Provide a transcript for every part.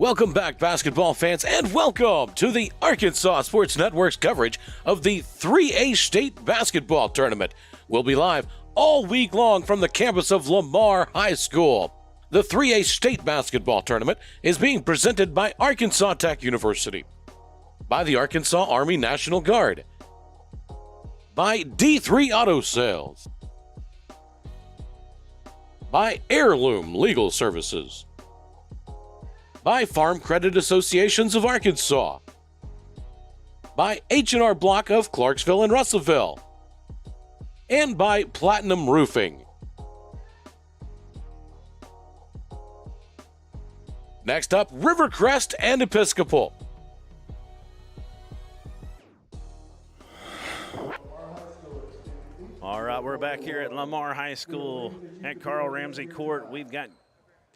Welcome back, basketball fans, and welcome to the Arkansas Sports Network's coverage of the 3A State Basketball Tournament. We'll be live all week long from the campus of Lamar High School. The 3A State Basketball Tournament is being presented by Arkansas Tech University, by the Arkansas Army National Guard, by D3 Auto Sales, by Heirloom Legal Services, by Farm Credit Associations of Arkansas, by H&R Block of Clarksville and Russellville, and by Platinum Roofing. Next up, Rivercrest and Episcopal. All right, we're back here at Lamar High School at Carl Ramsey Court. We've got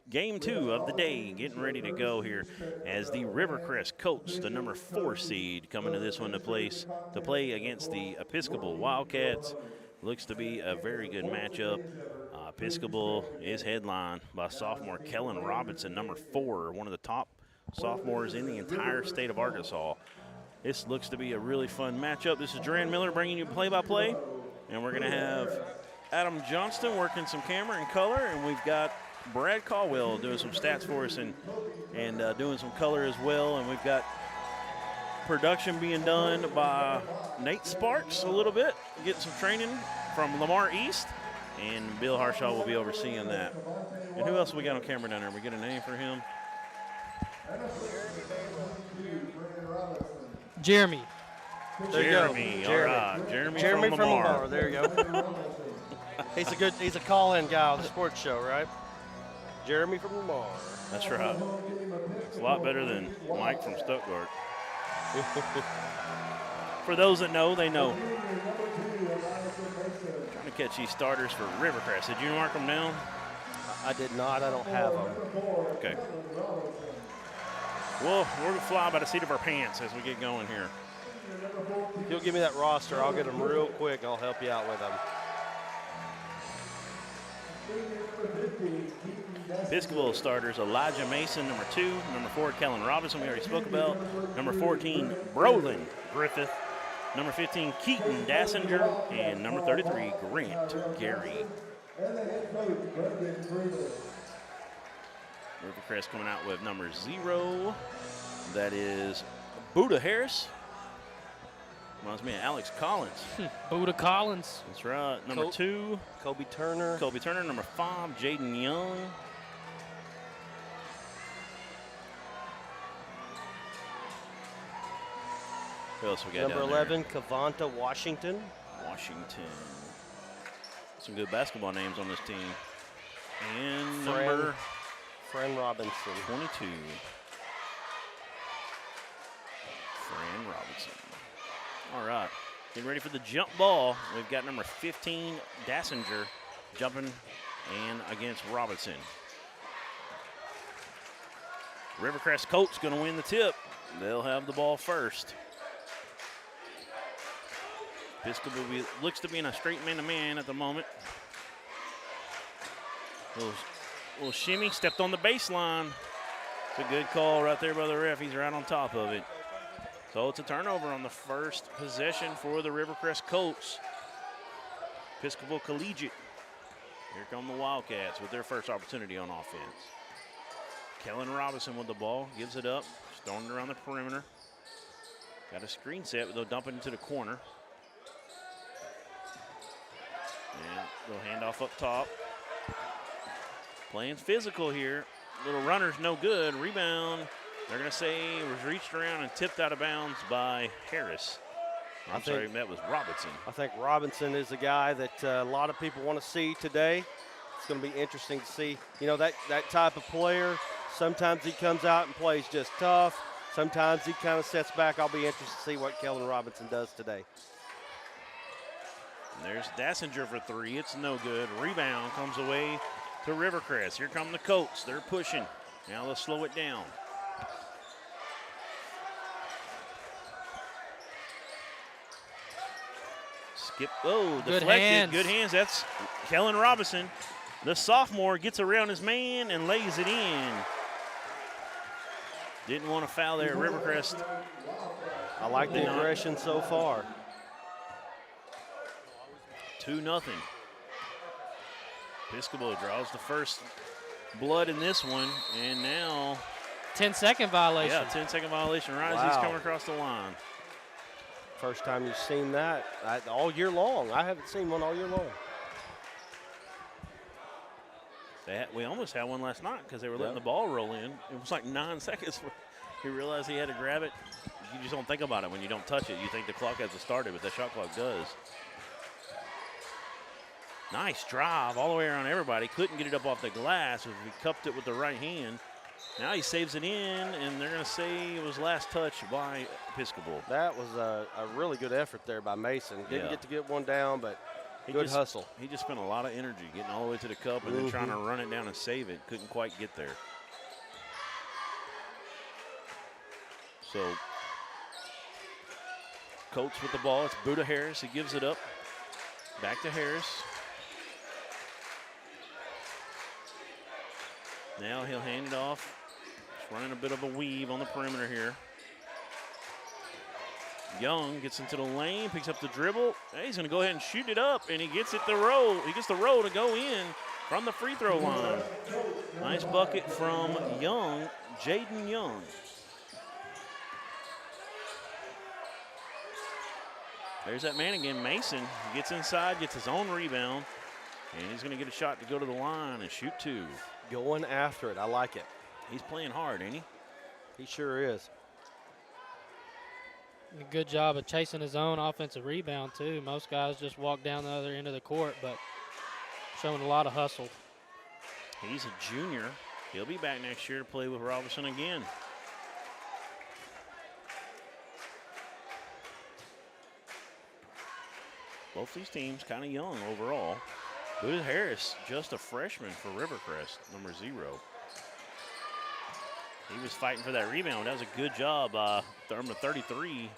game 2 of the day getting ready to go here as the Rivercrest Colts, the number 4 seed, coming to this one to play against the Episcopal Wildcats. Looks to be a very good matchup. Episcopal is headlined by sophomore Kellen Robinson, number 4, one of the top sophomores in the entire state of Arkansas. This looks to be a really fun matchup. This is Duran Miller bringing you play-by-play, and we're going to have Adam Johnston working some camera and color, and we've got Brad Caldwell doing some stats for us and doing some color as well, and we've got production being done by Nate Sparks a little bit, getting some training from Lamar East, and Bill Harshaw will be overseeing that. And who else have we got on camera down there? We get a name for him? Jeremy. Jeremy, all right. Jeremy from Lamar. There you go. He's a call-in guy on the sports show, right? Jeremy from Lamar. That's right. It's a lot better than Mike from Stuttgart. For those that know, they know. Trying to catch these starters for Rivercrest. Did you mark them down? I did not. I don't have them. Okay. Well, we're going to fly by the seat of our pants as we get going here. If you'll give me that roster, I'll get them real quick. I'll help you out with them. Episcopal starters: Elijah Mason, number 2, number 4, Kellen Robinson, we already spoke about, number 14, Brolin Griffith, number 15, Keaton Dassinger, and number 33, Grant Gary. Rivercrest coming out with number 0, that is Buda Harris. Reminds me of Alex Collins. Buda Collins. That's right. Number 2, Kobe Turner. Number 5, Jaden Young. Who else we got Number down 11, Cavanta Washington. Some good basketball names on this team. And Fran Robinson. 22. Fran Robinson. All right. Getting ready for the jump ball. We've got number 15, Dassinger, jumping and against Robinson. Rivercrest Colts going to win the tip. They'll have the ball first. Episcopal looks to be in a straight man-to-man at the moment. Little shimmy, stepped on the baseline. It's a good call right there by the ref. He's right on top of it. So it's a turnover on the first possession for the Rivercrest Colts. Episcopal Collegiate. Here come the Wildcats with their first opportunity on offense. Kellen Robinson with the ball, gives it up, storming around the perimeter. Got a screen set, but they'll dump it into the corner. And little handoff up top. Playing physical here. Little runner's no good. Rebound. They're going to say it was reached around and tipped out of bounds by Harris. That was Robinson. I think Robinson is a guy that a lot of people want to see today. It's going to be interesting to see. You know, that type of player, sometimes he comes out and plays just tough. Sometimes he kind of sets back. I'll be interested to see what Kellen Robinson does today. And there's Dassinger for 3. It's no good. Rebound comes away to Rivercrest. Here come the Colts. They're pushing. Now they'll slow it down. Deflected. Good hands. That's Kellen Robinson. The sophomore gets around his man and lays it in. Didn't want to foul there at Rivercrest. I like the aggression so far. 2-0. Episcopal draws the first blood in this one, and now 10-second violation. Yeah, 10-second violation. Risey's coming across the line. First time you've seen that all year long. I haven't seen one all year long. We almost had one last night because they were letting the ball roll in. It was like 9 seconds before he realized he had to grab it. You just don't think about it when you don't touch it. You think the clock hasn't started, but the shot clock does. Nice drive all the way around everybody. Couldn't get it up off the glass. If he cupped it with the right hand. Now he saves it in, and they're going to say it was last touch by Episcopal. That was a really good effort there by Mason. Didn't get to get one down, but good hustle. He just spent a lot of energy getting all the way to the cup and then trying to run it down and save it. Couldn't quite get there. So, Coates with the ball. It's Buda Harris. He gives it up. Back to Harris. Now he'll hand it off. Just running a bit of a weave on the perimeter here. Young gets into the lane, picks up the dribble. Hey, he's going to go ahead and shoot it up, and he gets it the roll. He gets the roll to go in from the free throw line. Nice bucket from Young, Jaden Young. There's that man again, Mason. He gets inside, gets his own rebound, and he's going to get a shot to go to the line and shoot 2. Going after it. I like it. He's playing hard, ain't he? He sure is. A good job of chasing his own offensive rebound, too. Most guys just walk down the other end of the court, but showing a lot of hustle. He's a junior. He'll be back next year to play with Robinson again. Both these teams kind of young overall. Buda Harris, just a freshman for Rivercrest, number 0. He was fighting for that rebound. That was a good job. Number 33.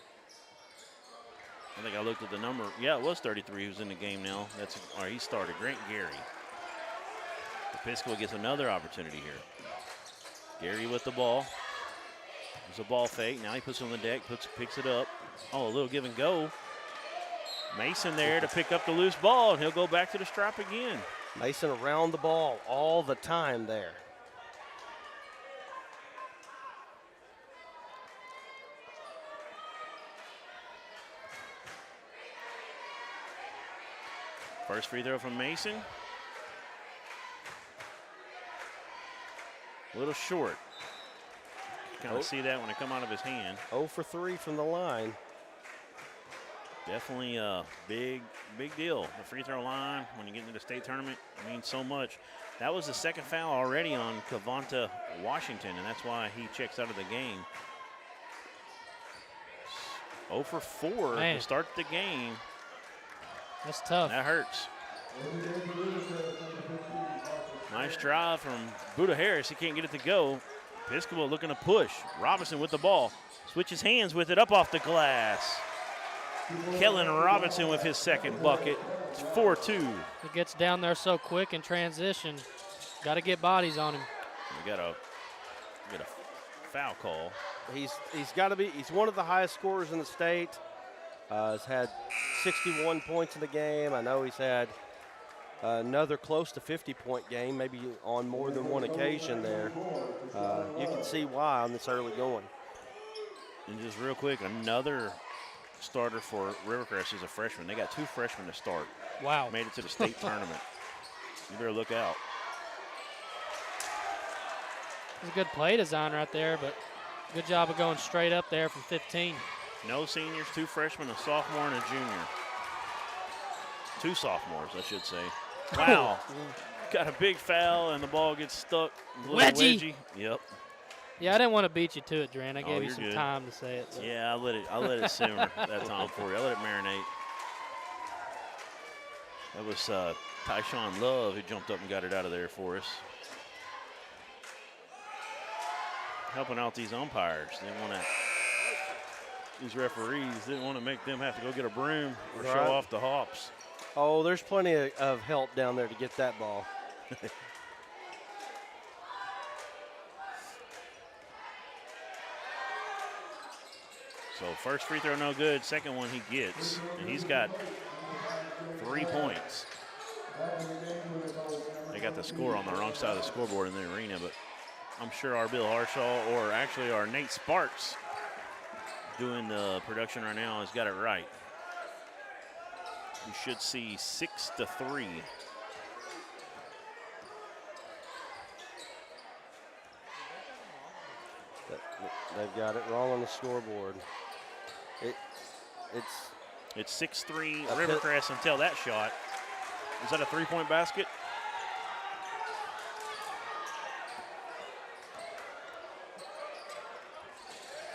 I think I looked at the number. Yeah, it was 33 who's in the game now. He started. Grant Gary. Episcopal gets another opportunity here. Gary with the ball. There's a ball fake. Now he puts it on the deck, picks it up. Oh, a little give and go. Mason there to pick up the loose ball, and he'll go back to the stripe again. Mason around the ball all the time there. First free throw from Mason. A little short. Kind of see that when it come out of his hand. 0 for 3 from the line. Definitely a big deal. The free throw line, when you get into the state tournament, means so much. That was the second foul already on Cavanta Washington, and that's why he checks out of the game. 0 for 4 to start the game. That's tough. That hurts. Nice drive from Buda Harris. He can't get it to go. Episcopal looking to push. Robinson with the ball. Switches hands with it up off the glass. Kellen Robinson with his second bucket. It's 4-2. He gets down there so quick in transition. Got to get bodies on him. We got a foul call. He's got to be. He's one of the highest scorers in the state. Has had 61 points in the game. I know he's had another close to 50-point game, maybe on more than one occasion there. You can see why on this early going. And just real quick, another starter for Rivercrest is a freshman. They got 2 freshmen to start. Wow. Made it to the state tournament. You better look out. It's a good play design right there, but good job of going straight up there from 15. No seniors, 2 freshmen, a sophomore, and a junior. 2 sophomores, I should say. Wow. Got a big foul, and the ball gets stuck. Wedgie. Yep. Yeah, I didn't want to beat you to it, Dran. I gave you some good. time to say it. So. Yeah, I let it simmer that time for you. I let it marinate. That was Tyshawn Love who jumped up and got it out of there for us. Helping out these umpires. These referees didn't want to make them have to go get a broom or show off the hops. Oh, there's plenty of help down there to get that ball. So first free throw no good, second one he gets, and he's got 3 points. They got the score on the wrong side of the scoreboard in the arena, but I'm sure our Bill Harshaw, or actually our Nate Sparks doing the production right now, has got it right. You should see 6-3. They've got it wrong on the scoreboard. It's 6-3 Rivercrest until that shot. Is that a three-point basket?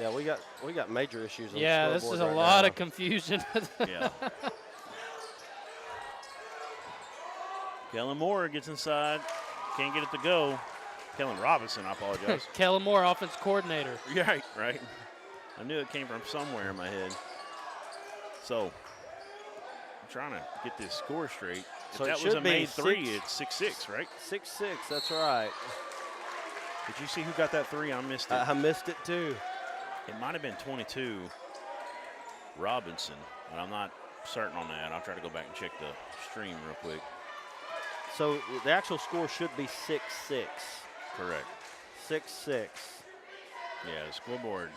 Yeah, we got major issues on the Yeah, scoreboard this is a right lot now. of confusion. Yeah. Kellen Moore gets inside. Can't get it to go. Kellen Robinson, I apologize. Kellen Moore, offense coordinator. Yeah, right. I knew it came from somewhere in my head. So, I'm trying to get this score straight. So if it that was should a be made three, it's 6-6, right? 6-6, that's right. Did you see who got that three? I missed it. I missed it too. It might have been 22 Robinson, but I'm not certain on that. I'll try to go back and check the stream real quick. So the actual score should be 6-6. Correct. 6-6. Yeah, the scoreboard,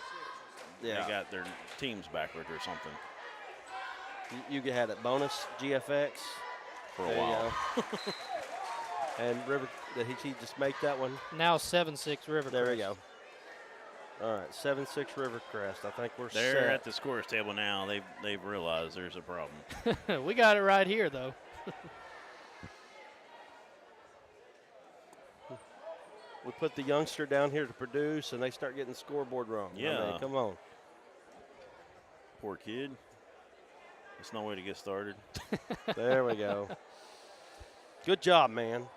Yeah. they got their teams backwards or something You had it bonus GFX for a There you while. go. And River, did he just make that one? Now 7-6 Rivercrest. There we go. All right, 7-6 Rivercrest. I think we're They're set. at the scores table now. They've realized there's a problem. We got it right here, though. We put the youngster down here to produce, and they start getting the scoreboard wrong. I Yeah. mean, come on. Poor kid. There's no way to get started. There we go. Good job, man.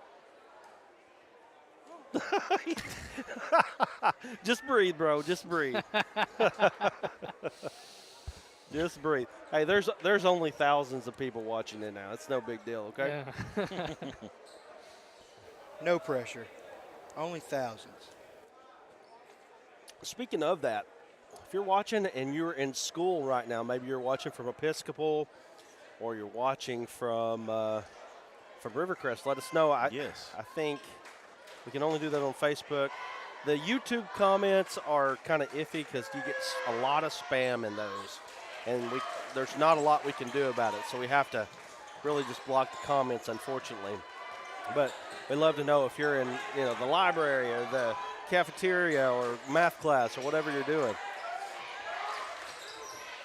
Just breathe, bro. Just breathe. Just breathe. Hey, there's only thousands of people watching it now. It's no big deal, okay? Yeah. No pressure. Only thousands. Speaking of that, if you're watching and you're in school right now, maybe you're watching from Episcopal or you're watching from Rivercrest, let us know. Yes. I think we can only do that on Facebook. The YouTube comments are kind of iffy because you get a lot of spam in those, and there's not a lot we can do about it. So we have to really just block the comments, unfortunately. But we'd love to know if you're in, the library or the cafeteria or math class or whatever you're doing.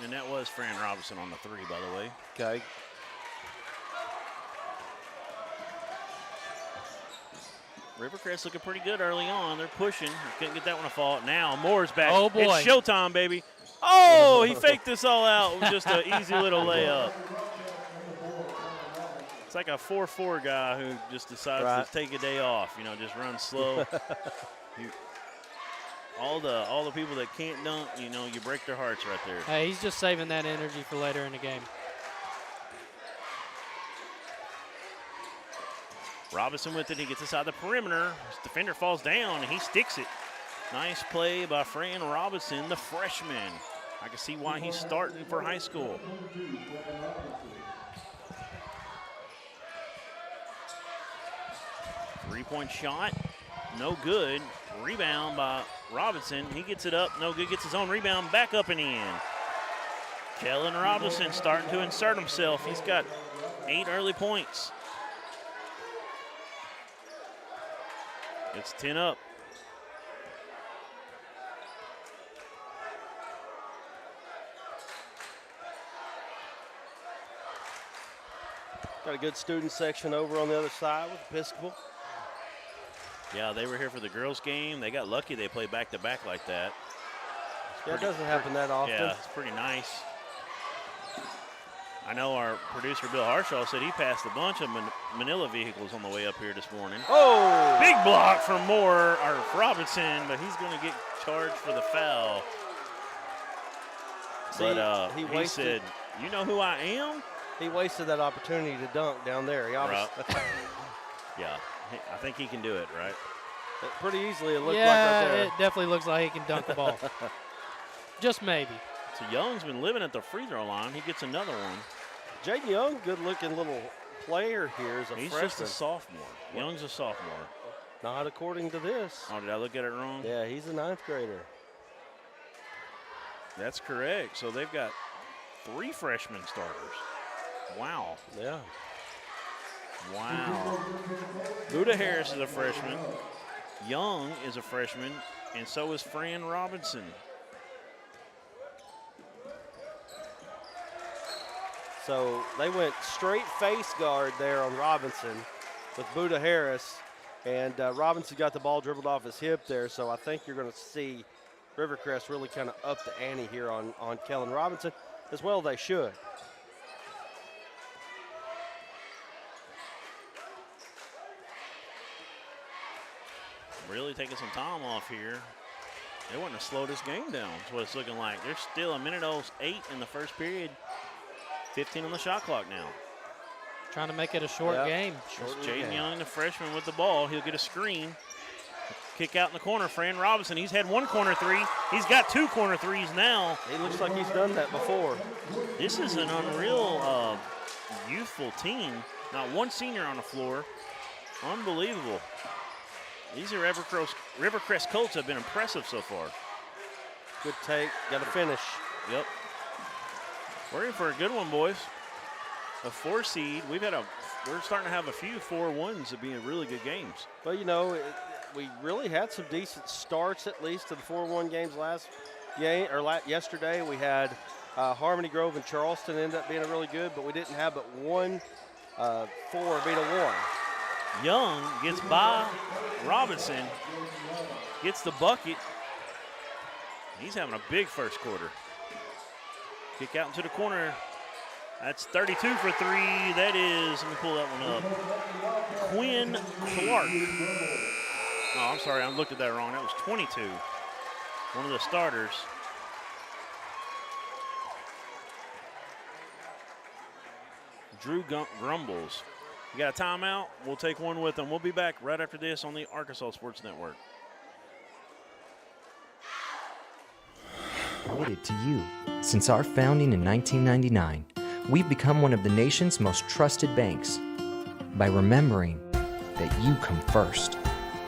And that was Fran Robinson on the three, by the way. Okay. Rivercrest looking pretty good early on. They're pushing. Couldn't get that one to fall. Now Moore's back. Oh, boy. It's showtime, baby. Oh, he faked this all out with just an easy little layup. It's like a 4-4 guy who just decides to take a day off, just run slow. All the people that can't dunk, you break their hearts right there. Hey, he's just saving that energy for later in the game. Robinson with it. He gets inside the perimeter. His defender falls down, and he sticks it. Nice play by Fran Robinson, the freshman. I can see why he's starting for high school. Three-point shot, no good. Rebound by Robinson. He gets it up, no good. Gets his own rebound, back up and in. Kellen Robinson starting to insert himself. He's got 8 early points. It's 10 up. Got a good student section over on the other side with Episcopal. Yeah, they were here for the girls' game. They got lucky they played back-to-back like that. Yeah, it doesn't happen that often. Yeah, it's pretty nice. I know our producer, Bill Harshaw, said he passed a bunch of Manila vehicles on the way up here this morning. Oh! Big block from Moore, or Robinson, but he's going to get charged for the foul. See, But he said, "You know who I am?" He wasted that opportunity to dunk down there. He obviously Yeah, I think he can do it, right? pretty easily. It looked Yeah, like right there. it definitely looks like he can dunk the ball. Just maybe. It's So Young's been living at the free throw line. He gets another one. Jaden Young, good-looking little player here as a He's freshman. just a sophomore. Young's a sophomore. Not according to this. Oh, did I look at it wrong? Yeah, he's a 9th grader. That's correct. So they've got 3 freshman starters. Wow. Yeah. Wow. Buda Harris is a freshman. Young is a freshman, and so is Fran Robinson. So they went straight face guard there on Robinson with Buda Harris, and Robinson got the ball dribbled off his hip there, so I think you're going to see Rivercrest really kind of up the ante here on Kellen Robinson, as well they should. Really taking some time off here. They want to slow this game down. That's what it's looking like. There's still 1:08 in the first period. 15 on the shot clock now. Trying to make it a short game. Jaden Young, the freshman, with the ball. He'll get a screen. Kick out in the corner. Fran Robinson, he's had 1 corner 3. He's got 2 corner 3s now. He looks like he's done that before. This is an unreal youthful team. Not one senior on the floor. Unbelievable. These are Rivercrest Colts have been impressive so far. Good take, got to finish. Yep. We're in for a good one, boys. A 4 seed. We're starting to have a few 4-1s that being really good games. Well, you know, we really had some decent starts at least to the 4-1 games yesterday. We had Harmony Grove and Charleston end up being really good, but we didn't have but one 4 beat a 1. Young gets by Robinson, gets the bucket. He's having a big first quarter. Kick out into the corner. That's 32 for 3. That is, let me pull that one up. Quinn Clark. Oh, I'm sorry, I looked at that wrong. That was 22. One of the starters. Drew Grumbles. You got a timeout? We'll take one with them. We'll be back right after this on the Arkansas Sports Network. Committed to you. Since our founding in 1999, we've become one of the nation's most trusted banks. By remembering that you come first.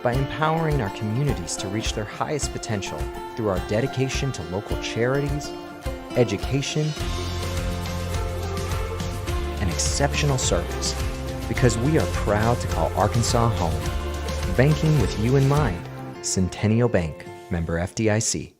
By empowering our communities to reach their highest potential through our dedication to local charities, education, and exceptional service. Because we are proud to call Arkansas home. Banking with you in mind. Centennial Bank. Member FDIC.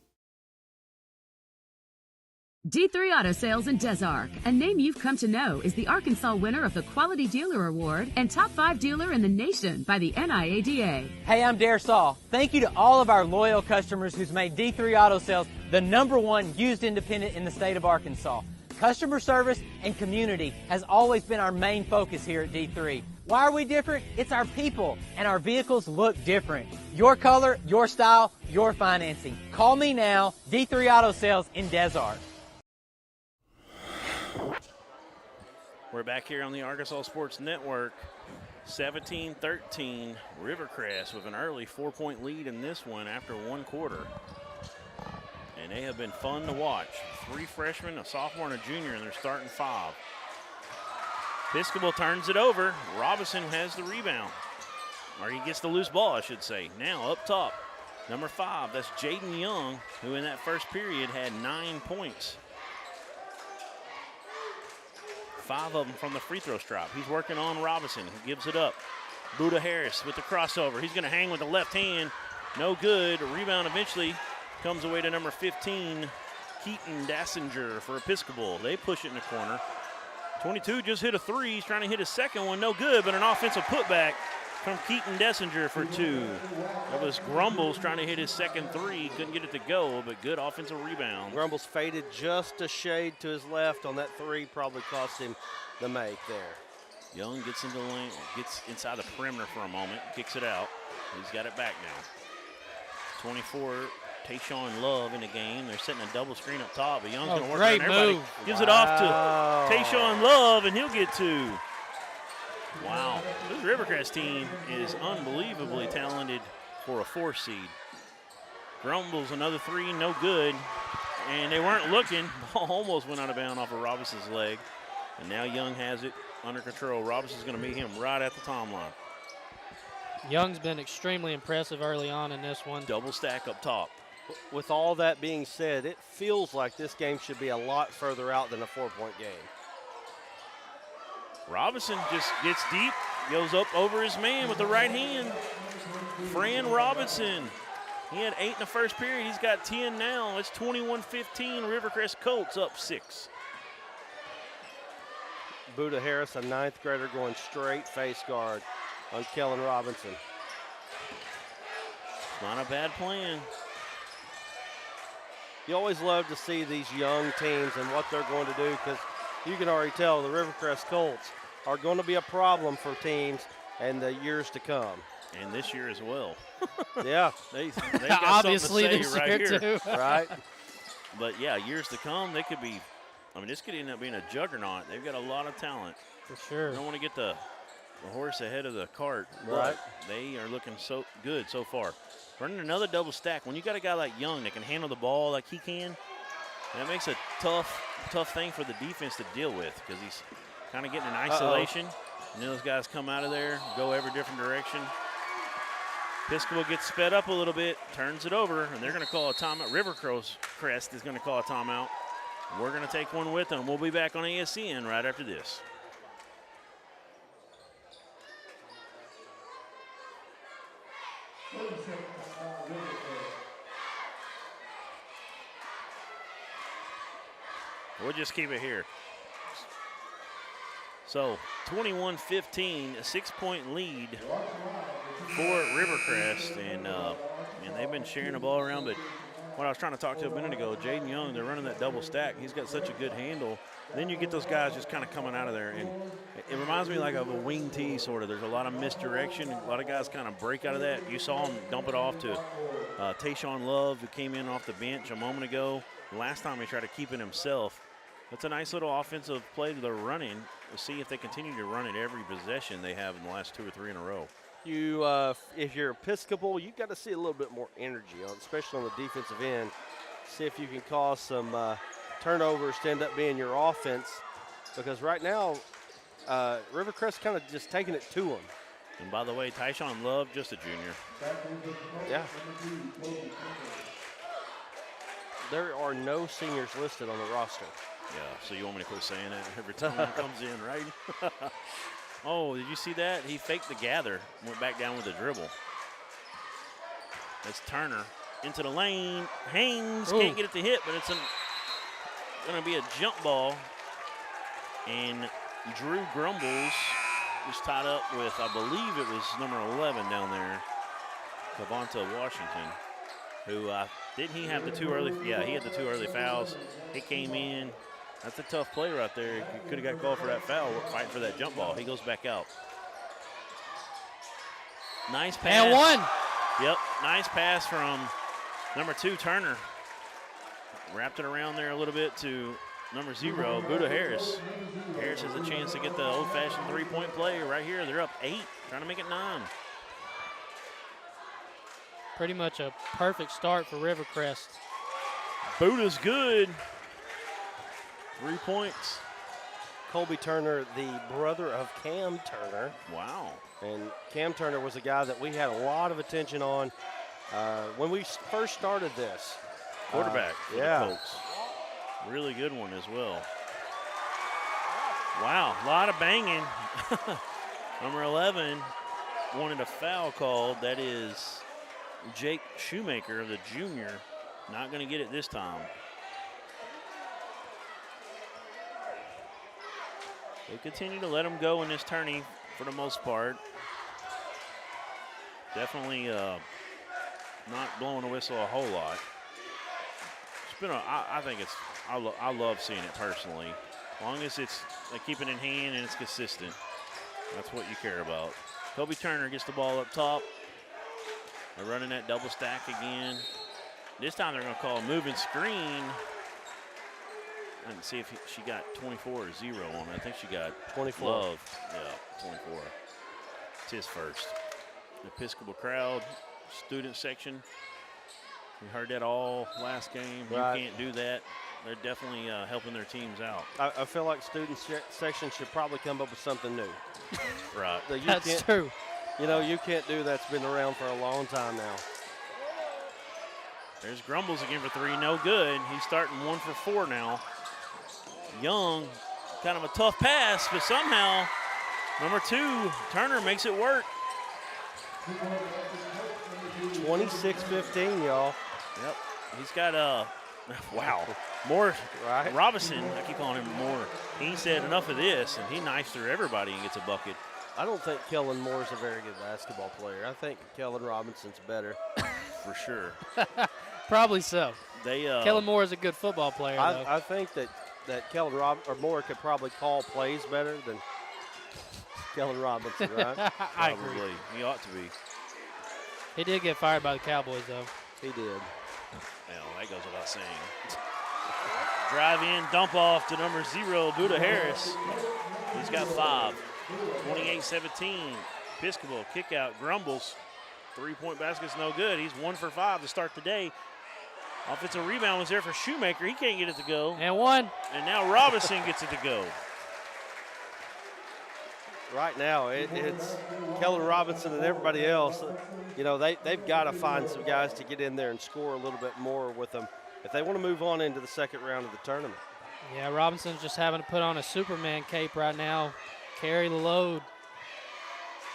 D3 Auto Sales in Des Arc, a name you've come to know, is the Arkansas winner of the Quality Dealer Award and Top 5 Dealer in the Nation by the NIADA. Hey, I'm Dare Saul. Thank you to all of our loyal customers who's made D3 Auto Sales the #1 used independent in the state of Arkansas. Customer service and community has always been our main focus here at D3. Why are we different? It's our people, and our vehicles look different. Your color, your style, your financing. Call me now, D3 Auto Sales in Des Arc. We're back here on the Arkansas Sports Network. 17-13, Rivercrest with an early 4-point lead in this one after 1 quarter. And they have been fun to watch. 3 freshmen, a sophomore, and a junior, and they're starting 5. Episcopal turns it over. Robinson has the rebound. Or he gets the loose ball, I should say. Now up top, number 5, that's Jaden Young, who in that first period had 9 points. 5 of them from the free throw stripe. He's working on Robinson. He gives it up. Buda Harris with the crossover. He's going to hang with the left hand. No good. A rebound eventually comes away to number 15, Keaton Dassinger for Episcopal. They push it in the corner. 22 just hit a 3. He's trying to hit his second one. No good, but an offensive putback from Keaton Dassinger for 2. That was Grumbles trying to hit his second 3. Couldn't get it to go, but good offensive rebound. Grumbles faded just a shade to his left on that 3. Probably cost him the make there. Young gets into the lane, gets inside the perimeter for a moment, kicks it out. He's got it back now. 24, Tayshawn Love in the game. They're setting a double screen up top, but Young's going to work on everybody. Gives it off to Tayshawn Love, and he'll get 2. Wow, this Rivercrest team is unbelievably talented for a 4 seed. Grumbles another 3, no good. and they weren't looking. Ball almost went out of bounds off of Robinson's leg. And now Young has it under control. Robinson's going to meet him right at the timeline. Young's been extremely impressive early on in this one. Double stack up top. With all that being said, it feels like this game should be a lot further out than a 4-point game. Robinson just gets deep, goes up over his man with the right hand. Fran Robinson. He had 8 in the first period. He's got 10 now. It's 21-15. Rivercrest Colts up 6. Buda Harris, a 9th grader, going straight face guard on Kellen Robinson. It's not a bad plan. You always love to see these young teams and what they're going to do, because you can already tell the Rivercrest Colts are going to be a problem for teams in the years to come. And this year as well. Yeah. they got Obviously something to this say right year here. too. Right? But, yeah, years to come, they could be – I mean, this could end up being a juggernaut. They've got a lot of talent. For sure. I don't want to get the horse ahead of the cart. Right. But they are looking so good so far. Running another double stack. When you got a guy like Young that can handle the ball like he can, that makes a tough thing for the defense to deal with, because he's kind of getting in isolation. And then those guys come out of there, go every different direction. Episcopal gets sped up a little bit, turns it over, and they're going to call a timeout. Rivercrest is going to call a timeout. We're going to take one with them. We'll be back on ASCN right after this. We'll just keep it here. So 21-15, a 6-point lead for Rivercrest, and they've been sharing the ball around. But what I was trying to talk to a minute ago, Jaden Young, they're running that double stack. He's got such a good handle. Then you get those guys just kind of coming out of there, and it reminds me like of a wing tee sort of. There's a lot of misdirection. A lot of guys kind of break out of that. You saw him dump it off to Tayshawn Love, who came in off the bench a moment ago. Last time he tried to keep it himself. That's a nice little offensive play that they're running. We'll see if they continue to run it every possession they have in the last 2 or 3 in a row. You, if you're Episcopal, you've got to see a little bit more energy, especially on the defensive end. See if you can cause some turnovers to end up being your offense, because right now, Rivercrest kind of just taking it to them. And by the way, Tayshawn Love, just a junior. Yeah. There are no seniors listed on the roster. Yeah, so you want me to quit saying that every time it comes in, right? Oh, did you see that? He faked the gather, went back down with a dribble. That's Turner into the lane. Haynes can't get it to hit, but it's going to be a jump ball. And Drew Grumbles was tied up with, I believe it was number 11 down there, Cavanta Washington, who didn't he have the 2 early? Yeah, he had the 2 early fouls. He came in. That's a tough play right there. He could have got called for that foul, fighting for that jump ball. He goes back out. Nice pass. And one. Yep, nice pass from number 2, Turner. Wrapped it around there a little bit to number 0, Buda Harris. Harris has a chance to get the old-fashioned 3-point play right here. They're up 8, trying to make it 9. Pretty much a perfect start for Rivercrest. Buda's good. 3 points. Colby Turner, the brother of Cam Turner. Wow. And Cam Turner was a guy that we had a lot of attention on when we first started this. Quarterback for the Colts. Really good one as well. Wow, a lot of banging. Number 11 wanted a foul called. That is Jake Shoemaker, the junior. Not going to get it this time. They continue to let him go in this tourney for the most part. Definitely not blowing a whistle a whole lot. It's been I think it's, I love seeing it personally. As long as it's keeping it in hand and it's consistent. That's what you care about. Kobe Turner gets the ball up top. They're running that double stack again. This time they're going to call a moving screen. I didn't see if she got 24 or 0 on it. I think she got 24. Love. Yeah, 24. It's his first. The Episcopal crowd, student section. We heard that all last game. Right. You can't do that. They're definitely helping their teams out. I feel like student section should probably come up with something new. Right. That's true. You know, you can't do that's been around for a long time now. There's Grumbles again for three. No good. He's starting 1 for 4 now. Young, kind of a tough pass, but somehow number 2, Turner, makes it work. 26-15, y'all. Yep. He's got wow. Moore, Right. Robinson, I keep calling him Moore. He said enough of this, and he knifes through everybody and gets a bucket. I don't think Kellen Moore's a very good basketball player. I think Kellen Robinson's better. For sure. Probably so. They Kellen Moore is a good football player, though. I think that Kellen Moore could probably call plays better than Kellen Robinson, right? I agree. Probably. He ought to be. He did get fired by the Cowboys, though. He did. Well, that goes without saying. Drive in, dump off to number 0, Buda Harris. He's got 5. 28-17. Episcopal kick out. Grumbles. 3-point basket's no good. He's 1 for 5 to start the day. Offensive rebound was there for Shoemaker. He can't get it to go. And one. And now Robinson gets it to go. Right now, it's Kellen Robinson and everybody else. You know, they've got to find some guys to get in there and score a little bit more with them if they want to move on into the second round of the tournament. Yeah, Robinson's just having to put on a Superman cape right now, carry the load.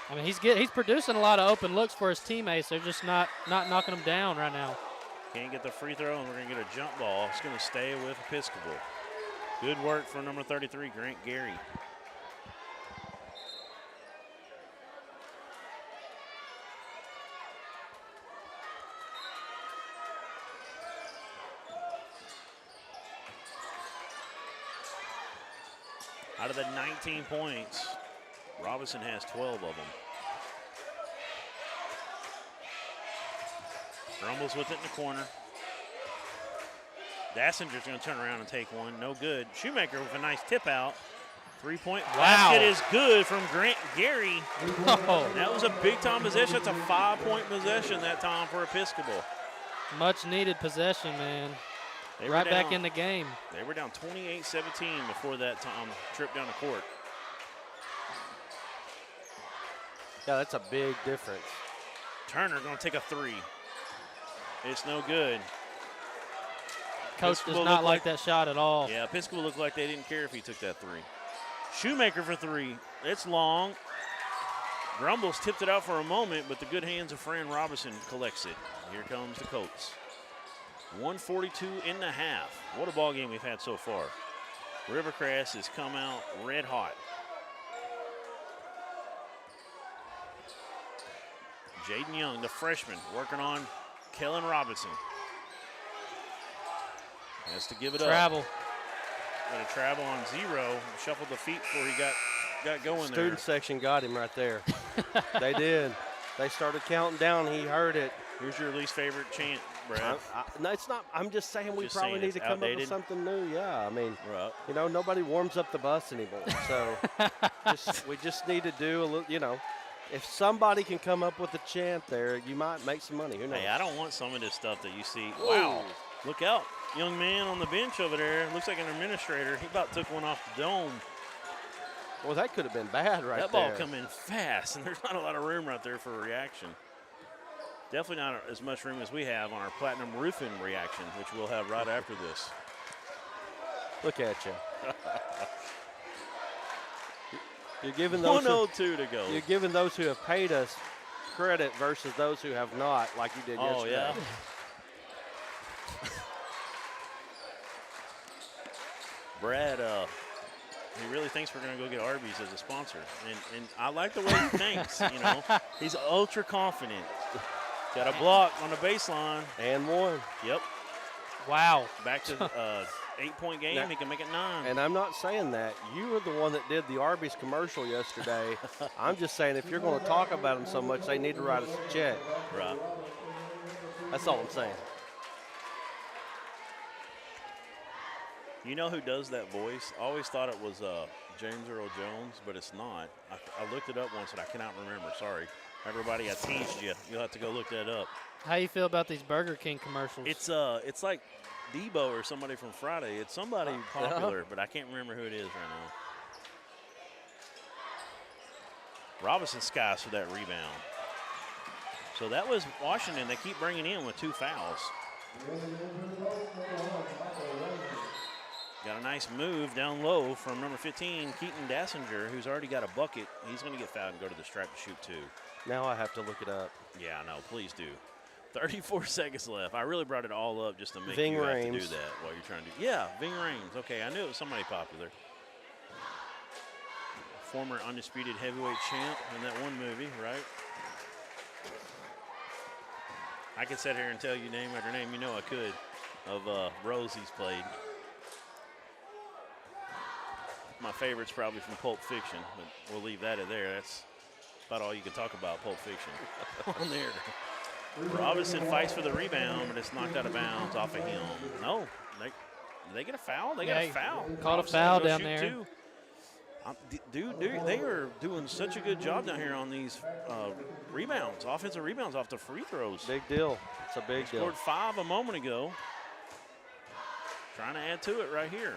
I mean, he's producing a lot of open looks for his teammates. They're just not knocking him down right now. Can't get the free throw, and we're going to get a jump ball. It's going to stay with Episcopal. Good work for number 33, Grant Gary. Out of the 19 points, Robinson has 12 of them. Grumbles with it in the corner. Dassinger's going to turn around and take one. No good. Shoemaker with a nice tip out. 3-point basket is good from Grant Gary. Oh. That was a big-time possession. That's a 5-point possession that time for Episcopal. Much needed possession, man. Right back in the game. They were down 28-17 before that trip down the court. Yeah, that's a big difference. Turner going to take a 3. It's no good. Coach Episcopal does not like that shot at all. Yeah, Episcopal looked like they didn't care if he took that 3. Shoemaker for 3. It's long. Grumbles tipped it out for a moment, but the good hands of Fran Robinson collects it. Here comes the Colts. 142 in the half. What a ball game we've had so far. Rivercrest has come out red hot. Jaden Young, the freshman, working on Kellen Robinson. Has to give it Travel. up. Got to travel on 0. Shuffled the feet before he got going there. Student section got him right there. They did. They started counting down. He heard it. Who's your least favorite chant, Brad? No, it's not. I'm just saying we Just probably saying need it's to come up outdated? with something new. Yeah, I mean, Right. you know, nobody warms up the bus anymore. So we just need to do a little, you know, if somebody can come up with a chant there, you might make some money. Who knows? Hey, I don't want some of this stuff that you see. Wow. Look out. Young man on the bench over there. Looks like an administrator. He about took one off the dome. Well, that could have been bad right That there. ball come in fast, and there's not a lot of room right there for a reaction. Definitely not as much room as we have on our Platinum Roofing reaction, which we'll have right after this. Look at you. You're giving those 102 to go. You're giving those who have paid us credit versus those who have not, like you did yesterday. Yeah. Brad, he really thinks we're going to go get Arby's as a sponsor. And I like the way he thinks, you know. He's ultra confident. Got a block on the baseline. And one. Yep. Wow. Back to 8-point game. Now, he can make it 9. And I'm not saying that. You were the one that did the Arby's commercial yesterday. I'm just saying if you're going to talk about them so much, they need to write us a check. Right. That's all I'm saying. You know who does that voice? I always thought it was James Earl Jones, but it's not. I looked it up once and I cannot remember. Sorry. Everybody, I teased you. You'll have to go look that up. How you feel about these Burger King commercials? It's like Debo or somebody from Friday. It's somebody popular, but I can't remember who it is right now. Robinson skies for that rebound. So that was Washington. They keep bringing in with 2 fouls. Got a nice move down low from number 15, Keaton Dassinger, who's already got a bucket. He's going to get fouled and go to the stripe to shoot 2. Now I have to look it up. Yeah, I know. Please do. 34 seconds left. I really brought it all up just to make Ving you have to Rhames. do that while you're trying to do. Yeah, Ving Rhames. Okay, I knew it was somebody popular. Former undisputed heavyweight champ in that one movie, right? I could sit here and tell you name after name. You know I could. Of roles he's played. My favorite's probably from Pulp Fiction, but we'll leave that at there. That's about all you can talk about Pulp Fiction on there. Robinson fights for the rebound, but it's knocked out of bounds off of him. No, did they get a foul? They got a foul. Called a foul down there. Dude, they are doing such a good job down here on these rebounds, offensive rebounds off the free throws. Big deal. It's a big deal. Scored 5 a moment ago. Trying to add to it right here.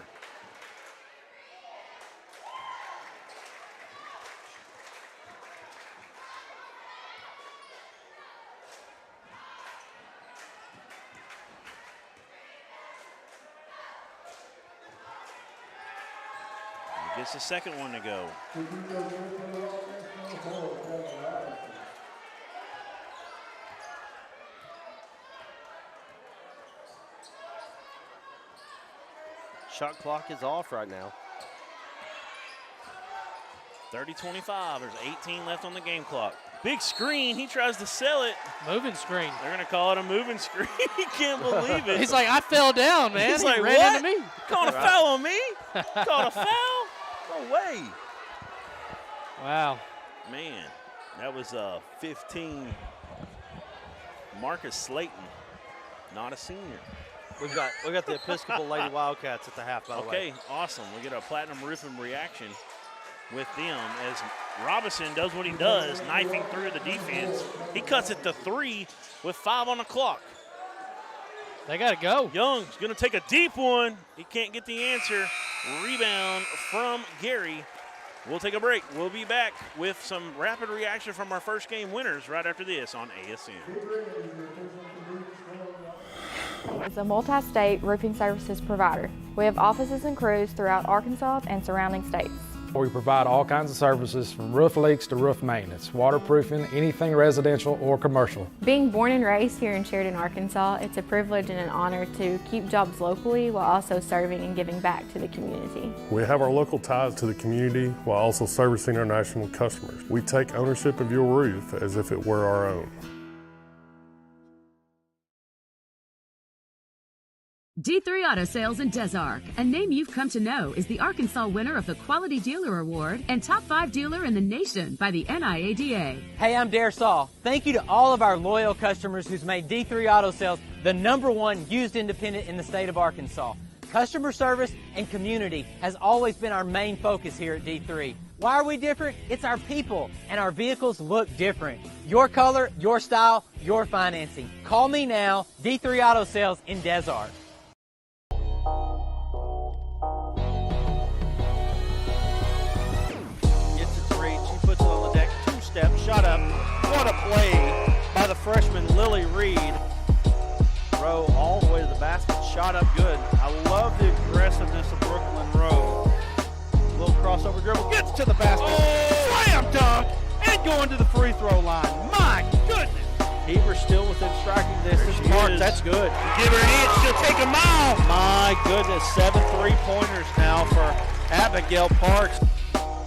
Gets the second one to go. Shot clock is off right now. 30-25. There's 18 left on the game clock. Big screen. He tries to sell it. Moving screen. They're going to call it a moving screen. He can't believe it. He's like, I fell down, man. He's He like, ran what? into me. Called a foul on me? Called a foul? No way. Wow. Man, that was 15. Marcus Slayton, not a senior. We've got the Episcopal Lady Wildcats at the half, by the way. Okay, awesome. We get a platinum roofing reaction with them as Robinson does what he does, knifing through the defense. He cuts it to 3 with 5 on the clock. They got to go. Young's going to take a deep one. He can't get the answer. Rebound from Gary. We'll take a break. We'll be back with some rapid reaction from our first game winners right after this on ASN. It's a multi-state roofing services provider. We have offices and crews throughout Arkansas and surrounding states. We provide all kinds of services from roof leaks to roof maintenance, waterproofing, anything residential or commercial. Being born and raised here in Sheridan, Arkansas, it's a privilege and an honor to keep jobs locally while also serving and giving back to the community. We have our local ties to the community while also servicing our national customers. We take ownership of your roof as if it were our own. D3 Auto Sales in Des Arc, a name you've come to know, is the Arkansas winner of the Quality Dealer Award and Top 5 Dealer in the Nation by the NIADA. Hey, I'm Dare Saul. Thank you to all of our loyal customers who's made D3 Auto Sales the #1 used independent in the state of Arkansas. Customer service and community has always been our main focus here at D3. Why are we different? It's our people, and our vehicles look different. Your color, your style, your financing. Call me now, D3 Auto Sales in Des Arc. Step, shot up. What a play by the freshman Lily Reed. Rowe all the way to the basket, shot up good. I love the aggressiveness of Brooklyn Rowe. A little crossover dribble, gets to the basket. Slam dunk, and going to the free throw line. My goodness. Heber still within striking distance. Parks, that's good. Give her an inch, she'll take a mile. My goodness, 7 3-pointers now for Abigail Parks.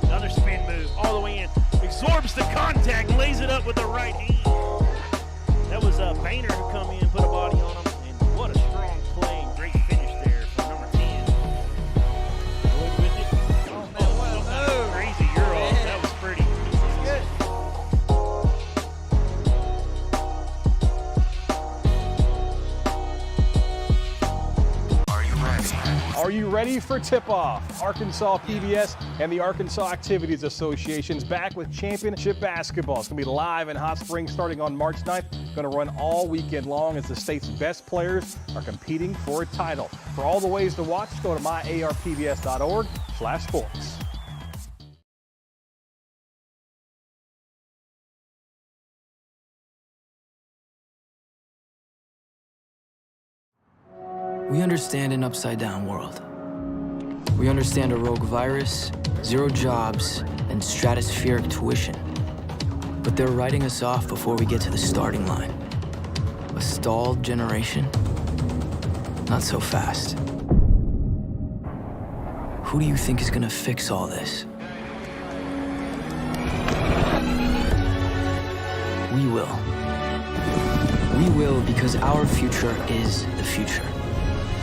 Another spin move all the way in. Absorbs the contact, lays it up with the right hand. That was Boehner who come in, put a body on him, and what a strong play and great finish there from number 10. Good with it. Oh, man, wow, crazy Euro. That was pretty. Good. Are you ready? ready for tip-off. Arkansas PBS and the Arkansas Activities Association's back with championship basketball. It's going to be live in Hot Springs starting on March 9th. Going to run all weekend long as the state's best players are competing for a title. For all the ways to watch, go to myarpbs.org/sports. We understand an upside-down world. We understand a rogue virus, zero jobs, and stratospheric tuition. But they're writing us off before we get to the starting line. A stalled generation? Not so fast. Who do you think is gonna fix all this? We will. We will because our future is the future.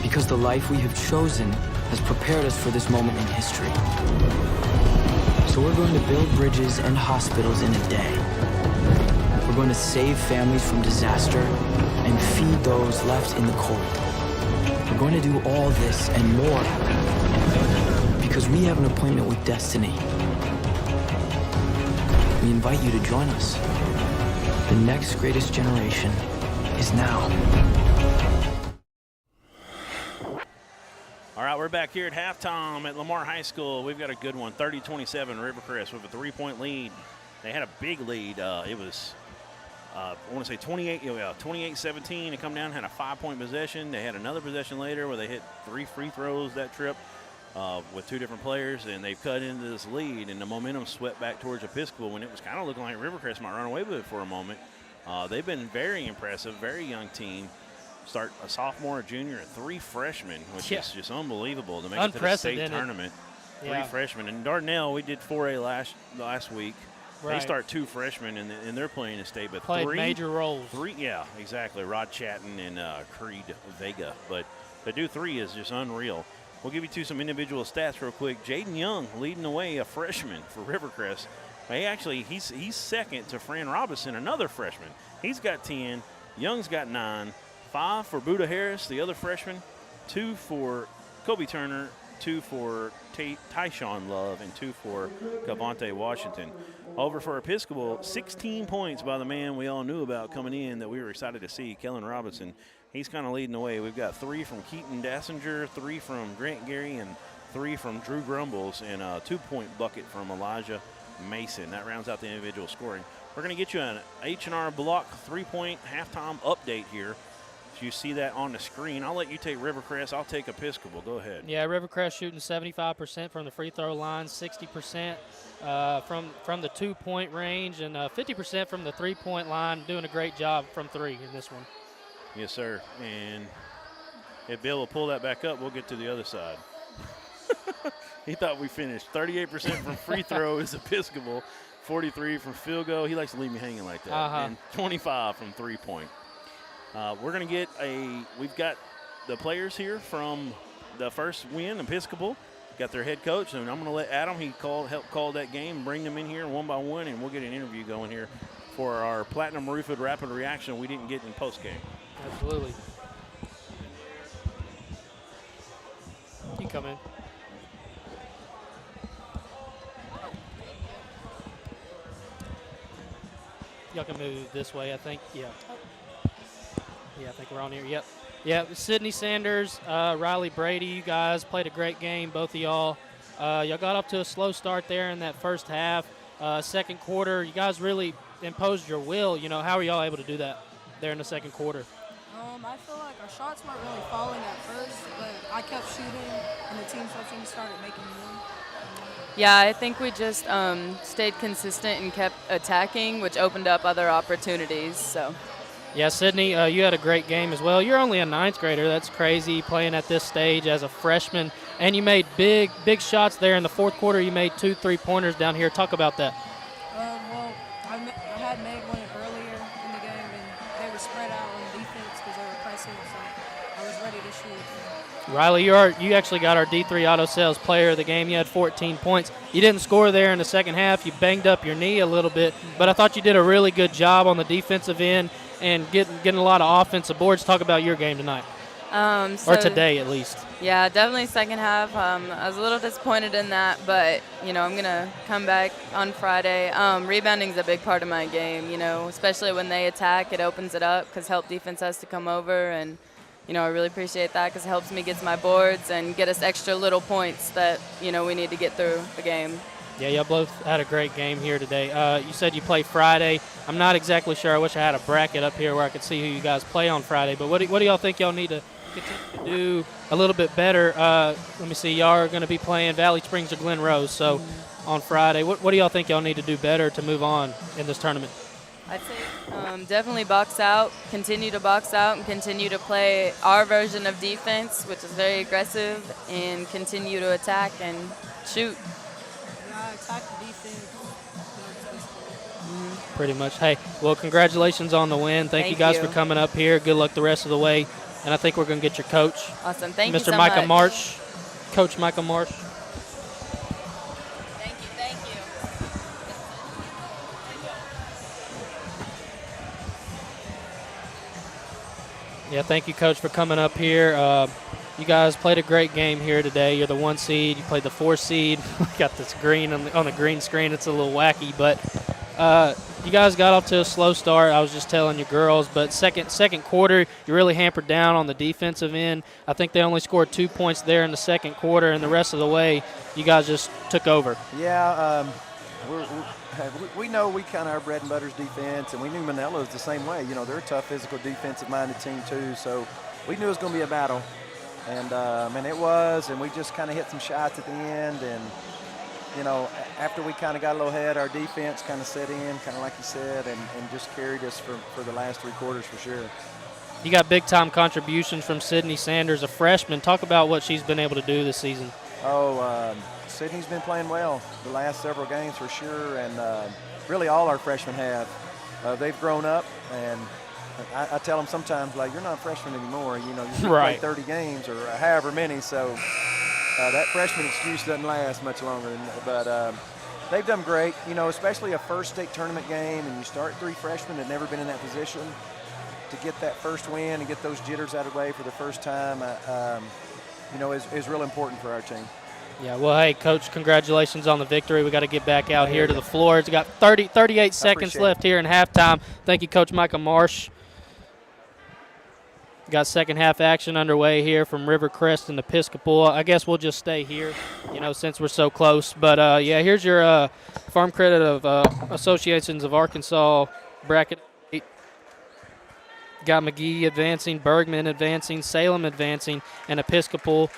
Because the life we have chosen has prepared us for this moment in history. So we're going to build bridges and hospitals in a day. We're going to save families from disaster and feed those left in the cold. We're going to do all this and more because we have an appointment with destiny. We invite you to join us. The next greatest generation is now. All right, we're back here at halftime at Lamar High School. We've got a good one, 30-27 Rivercrest with a 3-point lead. They had a big lead. It was, I want to say 28-17 to come down, had a 5-point possession. They had another possession later where they hit 3 free throws that trip with 2 different players, and they've cut into this lead, and the momentum swept back towards Episcopal when it was kind of looking like Rivercrest might run away with it for a moment. They've been very impressive, very young team. Start a sophomore, a junior, and 3 freshmen, which is just unbelievable to make it to the state tournament. 3 freshmen. And Dardanelle, we did 4A last week. Right. They start 2 freshmen, and they're playing in state. But played 3 major roles. 3, yeah, exactly. Rod Chatton and Creed Vega. But to do 3 is just unreal. We'll give you some individual stats real quick. Jaden Young leading the way, a freshman for Rivercrest. He's second to Fran Robinson, another freshman. He's got 10. Young's got 9. 5 for Buda Harris, the other freshman. 2 for Kobe Turner. 2 for Tyshawn Love, and 2 for Cavante Washington. Over for Episcopal, 16 points by the man we all knew about coming in that we were excited to see, Kellen Robinson. He's kind of leading the way. We've got 3 from Keaton Dassinger, 3 from Grant Gary, and 3 from Drew Grumbles, and a 2-point bucket from Elijah Mason. That rounds out the individual scoring. We're going to get you an H&R Block 3-point halftime update here. You see that on the screen. I'll let you take Rivercrest. I'll take Episcopal. Go ahead. Yeah, Rivercrest shooting 75% from the free throw line, 60% from the 2-point range, and 50% from the 3-point line. Doing a great job from 3 in this one. Yes, sir. And if Bill will pull that back up, we'll get to the other side. He thought we finished. 38% from free throw is Episcopal, 43 from field goal. He likes to leave me hanging like that. And 25 from 3-point. We're going to get we've got the players here from the first win, Episcopal. Got their head coach, and I'm going to let Adam, help call that game, bring them in here one by one, and we'll get an interview going here for our Platinum Roofed Rapid Reaction we didn't get in post-game. Absolutely. You come in. Y'all can move this way, I think. Yeah. Yeah, I think we're on here. Yep. Yeah, Sydney Sanders, Riley Brady, you guys played a great game, both of y'all. Y'all got up to a slow start there in that first half. Second quarter, you guys really imposed your will. You know, how are y'all able to do that there in the second quarter? I feel like our shots weren't really falling at first, but I kept shooting, and the team started making more. Yeah, I think we just stayed consistent and kept attacking, which opened up other opportunities. So. Yeah, Sydney, you had a great game as well. You're only a 9th grader. That's crazy playing at this stage as a freshman. And you made big shots there in the fourth quarter. You made 2 3-pointers down here. Talk about that. Well, I had made one earlier in the game, and they were spread out on defense because they were pressing, so I was ready to shoot. Riley, you actually got our D3 Auto Sales Player of the game. You had 14 points. You didn't score there in the second half. You banged up your knee a little bit, but I thought you did a really good job on the defensive end and getting a lot of offensive boards. Talk about your game tonight, or today at least. Yeah, definitely second half. I was a little disappointed in that, but, I'm going to come back on Friday. Rebounding is a big part of my game, especially when they attack. It opens it up because help defense has to come over, and, I really appreciate that because it helps me get to my boards and get us extra little points that, we need to get through the game. Yeah, y'all both had a great game here today. You said you play Friday. I'm not exactly sure. I wish I had a bracket up here where I could see who you guys play on Friday, but what do y'all think y'all need to continue to do a little bit better? Let me see. Y'all are going to be playing Valley Springs or Glen Rose. So on Friday, what do y'all think y'all need to do better to move on in this tournament? I'd say definitely box out, continue to box out, and continue to play our version of defense, which is very aggressive, and continue to attack and shoot. Attack the defense. Pretty much. Hey, well, congratulations on the win. Thank you guys for coming up here. Good luck the rest of the way. And I think we're going to get your coach. Awesome. Thank you so Mr. much. Micah Marsh. Coach Micah Marsh. Thank you. Yeah, thank you, Coach, for coming up here. You guys played a great game here today. You're the 1 seed. You played the 4 seed. We got this green on the green screen. It's a little wacky, but you guys got off to a slow start. I was just telling you girls, but second quarter, you really hampered down on the defensive end. I think they only scored 2 points there in the second quarter, and the rest of the way, you guys just took over. Yeah, we know we kind of our bread and butter's defense, and we knew Manella's the same way. They're a tough, physical, defensive-minded team too, so we knew it was going to be a battle. And, it was, and we just kind of hit some shots at the end, and after we kind of got a little ahead, our defense kind of set in, kind of like you said, and just carried us for the last 3 quarters for sure. You got big-time contributions from Sydney Sanders, a freshman. Talk about what she's been able to do this season. Sydney's been playing well the last several games for sure, and really all our freshmen have. They've grown up, and I tell them sometimes, like, you're not a freshman anymore. You right. play 30 games or however many, so – that freshman excuse doesn't last much longer, but they've done great, especially a first state tournament game, and you start 3 freshmen that have never been in that position to get that first win and get those jitters out of the way for the first time, is real important for our team. Yeah, well, hey, Coach, congratulations on the victory. We got to get back out here to the floor. It's got 38 seconds left here in halftime. Thank you, Coach Micah Marsh. Got second half action underway here from Rivercrest and Episcopal. I guess we'll just stay here, since we're so close. But, yeah, here's your farm credit of Associations of Arkansas bracket. Got McGee advancing, Bergman advancing, Salem advancing, and Episcopal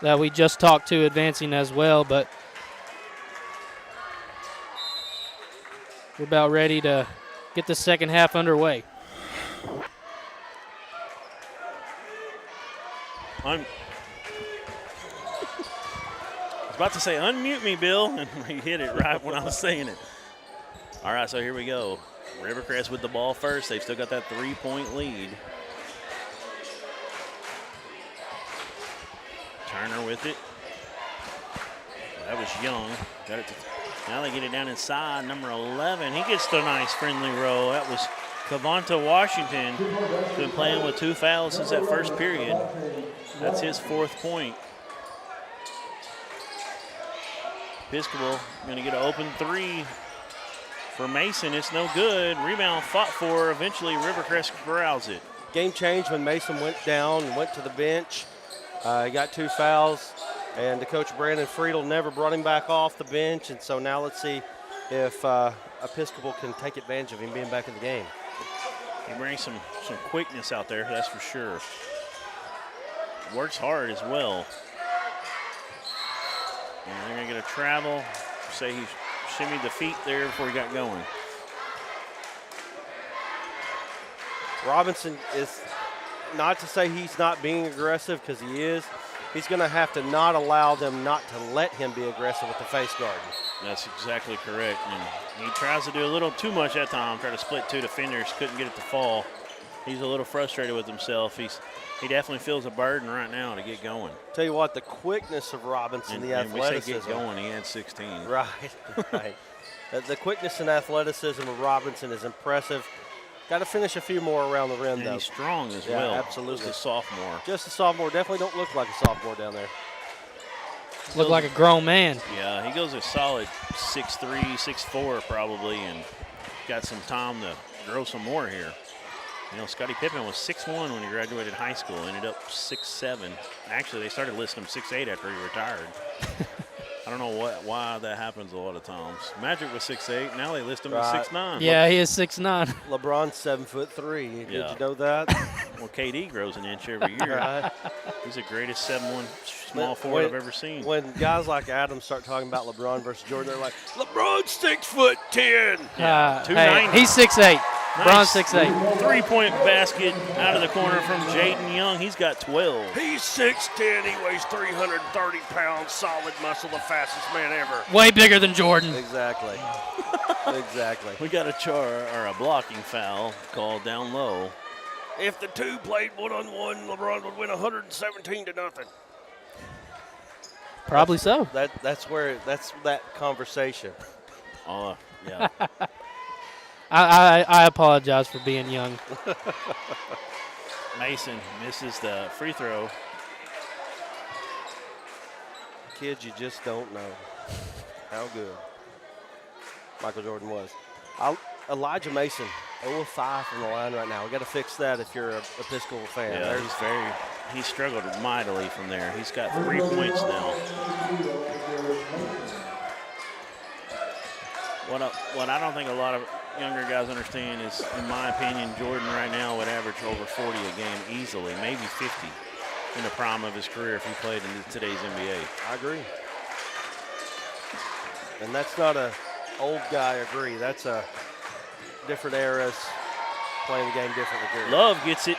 that we just talked to advancing as well. But we're about ready to get the second half underway. I was about to say, unmute me, Bill, and he hit it right when I was saying it. All right, so here we go. Rivercrest with the ball first. They've still got that 3-point lead. Turner with it. That was Young. Got it. Now they get it down inside. Number 11. He gets the nice friendly roll. That was Cavanta Washington. Been playing with 2 fouls since that first period. That's his 4th point. Episcopal going to get an open 3 for Mason. It's no good. Rebound fought for. Eventually, Rivercrest corrals it. Game changed when Mason went down and went to the bench. He got 2 fouls, and the coach Brandon Friedel never brought him back off the bench. And so now let's see if Episcopal can take advantage of him being back in the game. He brings some quickness out there, that's for sure. Works hard as well. And they're going to get a travel. Say he shimmied the feet there before he got going. Robinson is, not to say he's not being aggressive, because he is. He's going to have to not allow them not to let him be aggressive with the face guard. That's exactly correct. And he tries to do a little too much that time. Try to split 2 defenders, couldn't get it to fall. He's a little frustrated with himself. He definitely feels a burden right now to get going. Tell you what, the quickness of Robinson, the athleticism. And we say get going, he had 16. Right, right. The quickness and athleticism of Robinson is impressive. Got to finish a few more around the rim, And though. he's strong as Yeah, well. absolutely. Just a sophomore. Just a sophomore. Definitely don't look like a sophomore down there. Look like a grown man. Yeah, he goes a solid 6'3", 6'4", probably, and got some time to grow some more here. You know, Scottie Pippen was 6'1" when he graduated high school, ended up 6'7". Actually, they started listing him 6'8" after he retired. I don't know why that happens a lot of times. Magic was 6'8", now they list him as 6'9". Yeah, he is 6'9". LeBron's 7'3". Did Yeah. you know that? Well, KD grows an inch every year. Right. He's the greatest 7'1" small forward I've ever seen. When guys like Adam start talking about LeBron versus Jordan, they're like, LeBron's 6'10". Yeah, 290. hey, he's 6'8". Nice. Bron's 6'8". Three-point basket out of the corner from Jaden Young. He's got 12. He's 6'10". He weighs 330 pounds, solid muscle, the fastest man ever. Way bigger than Jordan. Exactly. Exactly. We got a blocking foul called down low. If the two played one-on-one, LeBron would win 117-0. Probably so. That's that conversation. Oh, yeah. I apologize for being young. Mason misses the free throw. Kids, you just don't know how good Michael Jordan was. Elijah Mason, 0 of 5 from the line right now. We got to fix that if you're an Episcopal fan. Yeah, he struggled mightily from there. He's got 3 points now. What I don't think a lot of younger guys understand is, in my opinion, Jordan right now would average over 40 a game easily, maybe 50 in the prime of his career if he played in today's NBA. I agree. And that's not a old guy agree. That's a different eras playing the game differently. Love gets it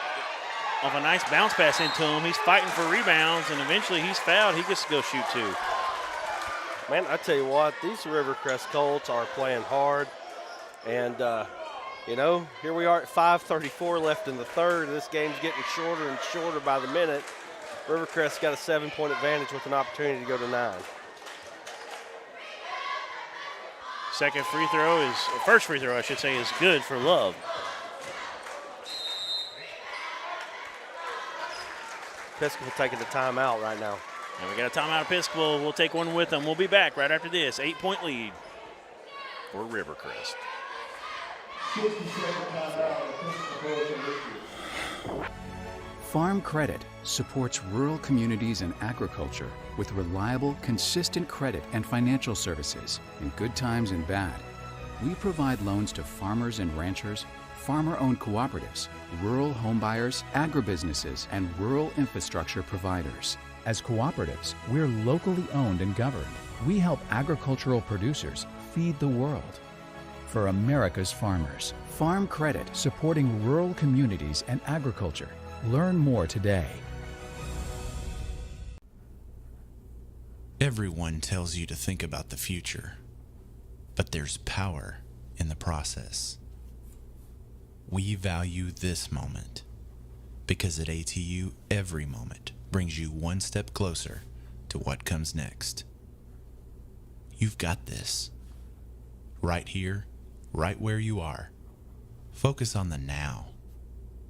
off a nice bounce pass into him. He's fighting for rebounds, and eventually he's fouled. He gets to go shoot two. Man, I tell you what, these Rivercrest Colts are playing hard. And, you know, here we are at 5:34 left in the third. This game's getting shorter and shorter by the minute. Rivercrest's got a 7-point advantage with an opportunity to go to 9. First free throw, I should say, is good for Love. Episcopal taking the timeout right now. And we got a timeout Episcopal. We'll take one with them. We'll be back right after this. 8-point lead for Rivercrest. Farm Credit supports rural communities and agriculture with reliable, consistent credit and financial services in good times and bad. We provide loans to farmers and ranchers, farmer-owned cooperatives, rural homebuyers, agribusinesses, and rural infrastructure providers. As cooperatives, we're locally owned and governed. We help agricultural producers feed the world. For America's farmers, Farm Credit, supporting rural communities and agriculture. Learn more today. Everyone tells you to think about the future, but there's power in the process. We value this moment because at ATU, every moment brings you one step closer to what comes next. You've got this. Right here, right where you are. Focus on the now,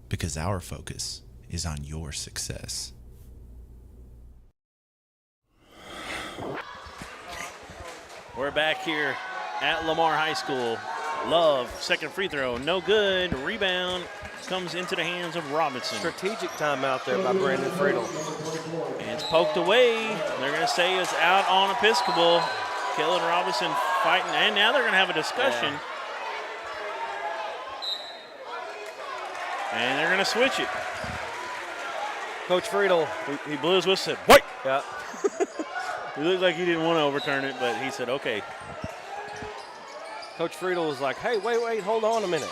because our focus is on your success. We're back here at Lamar High School. Love, second free throw, no good. Rebound comes into the hands of Robinson. Strategic timeout there by Brandon Friedel. And it's poked away. They're going to say it's out on Episcopal. Kellen Robinson fighting, and now they're going to have a discussion. Yeah. And they're going to switch it. Coach Friedel. He blew his whistle, said, "Wait!" Yeah. He looked like he didn't want to overturn it, but he said, okay. Coach Friedel was like, hey, wait, hold on a minute.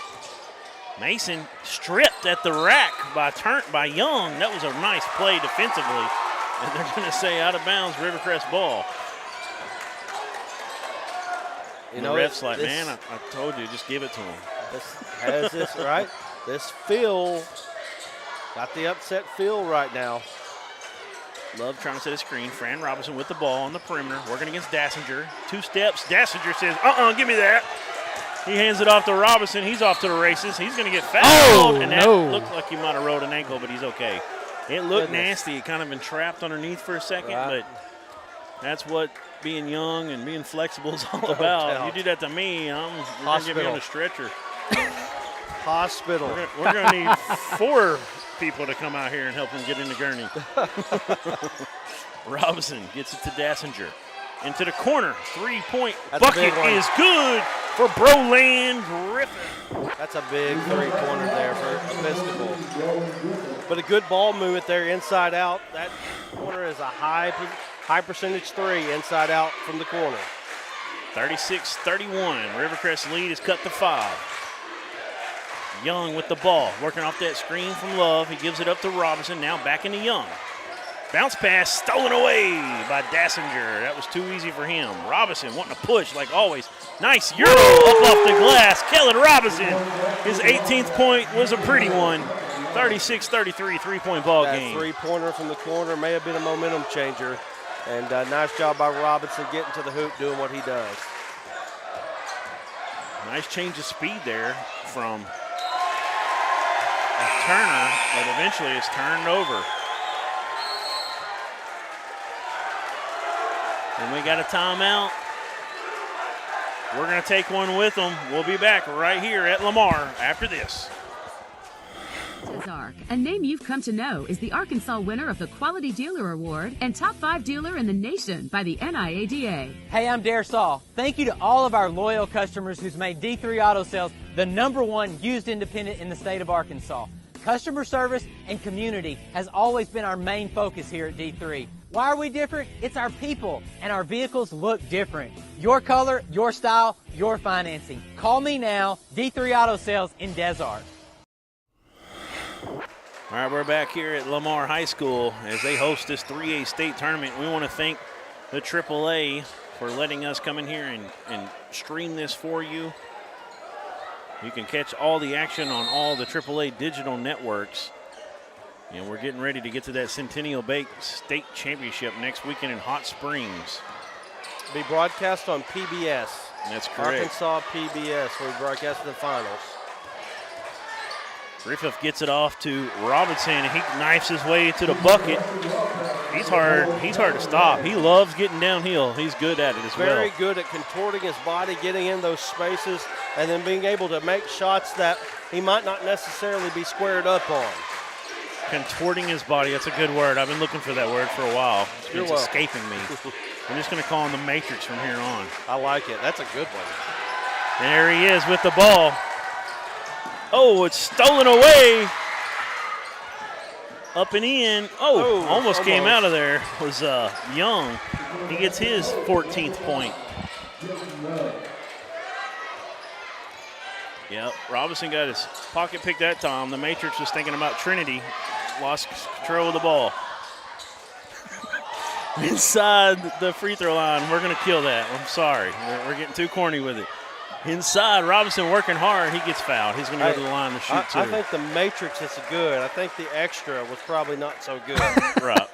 Mason stripped at the rack by Young. That was a nice play defensively. And they're going to say out of bounds, Rivercrest ball. You know, the ref's like, man, I told you, just give it to him. Right? This feel, got the upset feel right now. Love trying to set a screen. Fran Robinson with the ball on the perimeter, working against Dassinger. 2 steps. Dassinger says, give me that. He hands it off to Robinson. He's off to the races. He's going to get fouled. And that no. looked like he might have rolled an ankle, but he's okay. It looked nasty. It kind of been trapped underneath for a second, but that's what being young and being flexible is all about. If you do that to me, I'm going to get me on a stretcher. Hospital. We're going to need 4 people to come out here and help him get into gurney. Robinson gets it to Dassinger. Into the corner. 3-point bucket is good for Broland Griffin. That's a big 3-pointer there for Episcopal. But a good ball movement there inside out. That corner is a high percentage 3 inside out from the corner. 36-31. Rivercrest lead is cut to 5. Young with the ball, working off that screen from Love. He gives it up to Robinson, now back into Young. Bounce pass stolen away by Dassinger. That was too easy for him. Robinson wanting to push like always. Nice Euro up off the glass. Kellen Robinson, his 18th point was a pretty one. 36-33, 3-point ball game. That 3-pointer from the corner may have been a momentum changer. And nice job by Robinson getting to the hoop, doing what he does. Nice change of speed there from Turner, but eventually it's turned over. And we got a timeout. We're going to take one with them. We'll be back right here at Lamar after this. Desark, a name you've come to know, is the Arkansas winner of the Quality Dealer Award and top 5 dealer in the nation by the NIADA. Hey, I'm Dare Saul. Thank you to all of our loyal customers who's made D3 Auto Sales the #1 used independent in the state of Arkansas. Customer service and community has always been our main focus here at D3. Why are we different? It's our people, and our vehicles look different. Your color, your style, your financing. Call me now, D3 Auto Sales in Desart. All right, we're back here at Lamar High School as they host this 3A state tournament. We want to thank the AAA for letting us come in here and stream this for you. You can catch all the action on all the AAA digital networks. And we're getting ready to get to that Centennial Bank State Championship next weekend in Hot Springs. Be broadcast on PBS. That's correct. Arkansas PBS, where we broadcast the finals. Griffith gets it off to Robinson, and he knifes his way to the bucket. He's hard to stop. He loves getting downhill. He's good at it as well. Very good at contorting his body, getting in those spaces, and then being able to make shots that he might not necessarily be squared up on. Contorting his body, that's a good word. I've been looking for that word for a while. It's escaping me. I'm just going to call him the Matrix from here on. I like it. That's a good one. There he is with the ball. Oh, it's stolen away. Up and in. Almost came out of there. Was Young. He gets his 14th point. Yep, Robinson got his pocket picked that time. The Matrix was thinking about Trinity. Lost control of the ball. Inside the free throw line. We're going to kill that. I'm sorry. We're getting too corny with it. Inside, Robinson working hard. He gets fouled. He's going to go to the line to shoot too. I think the Matrix is good. I think the extra was probably not so good. Right.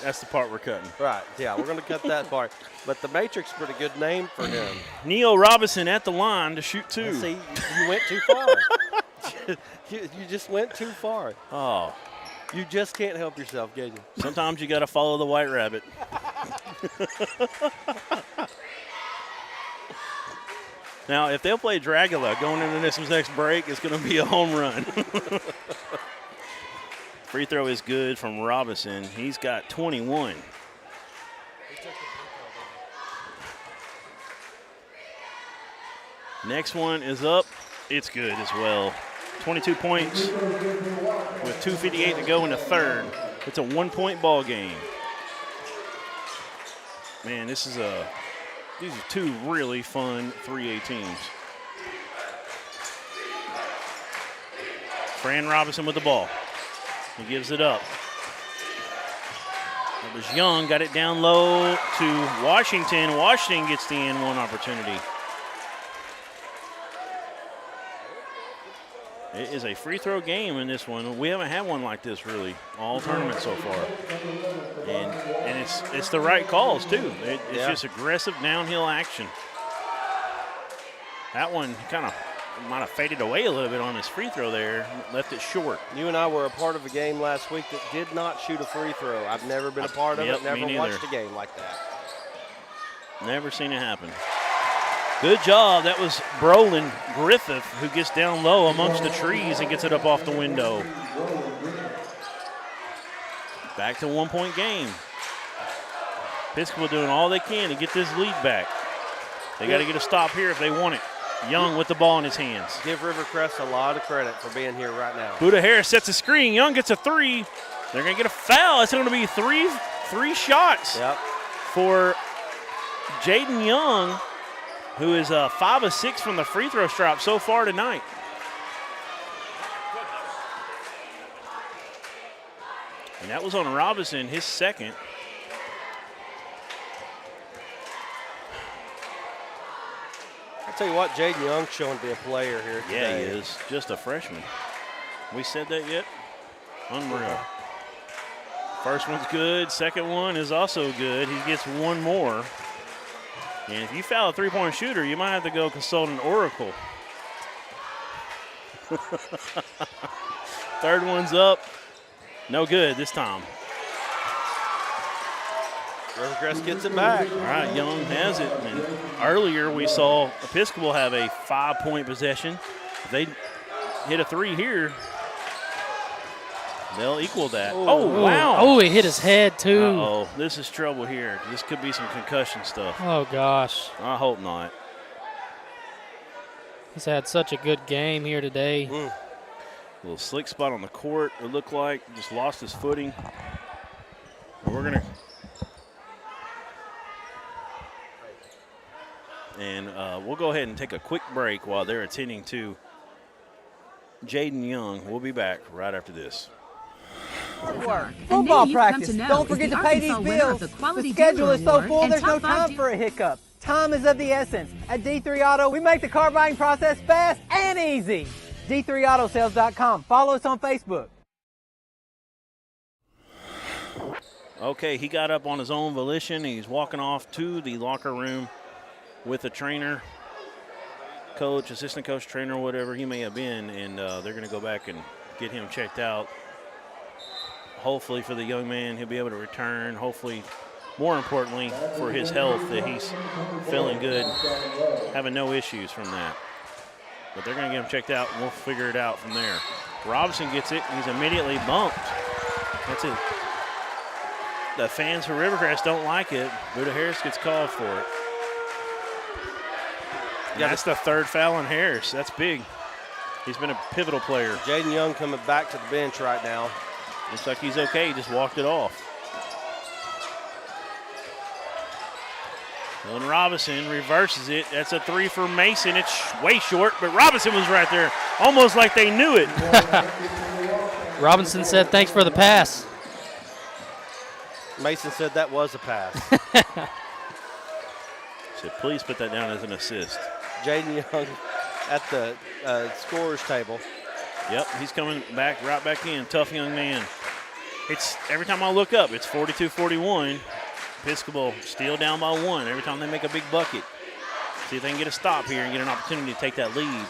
That's the part we're cutting. Right, yeah, we're going to cut that part. But the Matrix is a pretty good name for him. Neil Robinson at the line to shoot two. See, you went too far. you just went too far. Oh. You just can't help yourself, can you? Sometimes you got to follow the white rabbit. Now, if they'll play Dragula going into this next break, it's going to be a home run. Free throw is good from Robinson. He's got 21. Next one is up. It's good as well. 22 points with 2:58 to go in the third. It's a 1-point ball game. Man, these are two really fun 3A teams. Fran Robinson with the ball. He gives it up. It was Young, got it down low to Washington. Washington gets the N1 opportunity. It is a free throw game in this one. We haven't had one like this really all tournament so far. And it's the right calls too. It's just aggressive downhill action. That one kind of might have faded away a little bit on his free throw there, left it short. You and I were a part of a game last week that did not shoot a free throw. I've never been a part of it, never watched a game like that. Never seen it happen. Good job. That was Brolin Griffith who gets down low amongst the trees and gets it up off the window. Back to 1-point game. Episcopal doing all they can to get this lead back. They got to get a stop here if they want it. Young with the ball in his hands. Give Rivercrest a lot of credit for being here right now. Buda Harris sets a screen. Young gets a three. They're going to get a foul. It's going to be three shots for Jaden Young, who is 5 of 6 from the free throw stripe so far tonight. And that was on Robinson, his second. I'll tell you what, Jaden Young's showing to be a player here today. Yeah, he is. Just a freshman. We said that yet? Unreal. First one's good. Second one is also good. He gets one more. And if you foul a three-point shooter, you might have to go consult an oracle. Third one's up. No good this time. Rivercrest gets it back. All right, Young has it. And earlier we saw Episcopal have a 5-point possession. If they hit a three here, they'll equal that. Oh, wow. Oh, he hit his head, too. Uh-oh. This is trouble here. This could be some concussion stuff. Oh, gosh. I hope not. He's had such a good game here today. A little slick spot on the court, it looked like. Just lost his footing. We're going to. And we'll go ahead and take a quick break while they're attending to Jaden Young. We'll be back right after this. Football practice. Don't forget to pay these bills. The schedule is so full, there's no time for a hiccup. Time is of the essence. At D3 Auto, we make the car buying process fast and easy. D3AutoSales.com. Follow us on Facebook. Okay, he got up on his own volition. He's walking off to the locker room with a trainer, coach, assistant coach, trainer, whatever he may have been, and they're going to go back and get him checked out. Hopefully for the young man, he'll be able to return. Hopefully, more importantly, for his health, that he's feeling good, having no issues from that. But they're going to get him checked out, and we'll figure it out from there. Robinson gets it, and he's immediately bumped. That's it. The fans for Rivercrest don't like it. Buda Harris gets called for it. Yeah, that's the third foul on Harris. That's big. He's been a pivotal player. Jaden Young coming back to the bench right now. Looks like he's okay. He just walked it off. And Robinson reverses it. That's a three for Mason. It's way short, but Robinson was right there, almost like they knew it. Robinson said, "Thanks for the pass." Mason said that was a pass. Said, "Please put that down as an assist." Jaden Young at the scorer's table. Yep, he's coming back, right back in. Tough young man. It's every time I look up, it's 42-41. Episcopal still down by one every time they make a big bucket. See if they can get a stop here and get an opportunity to take that lead.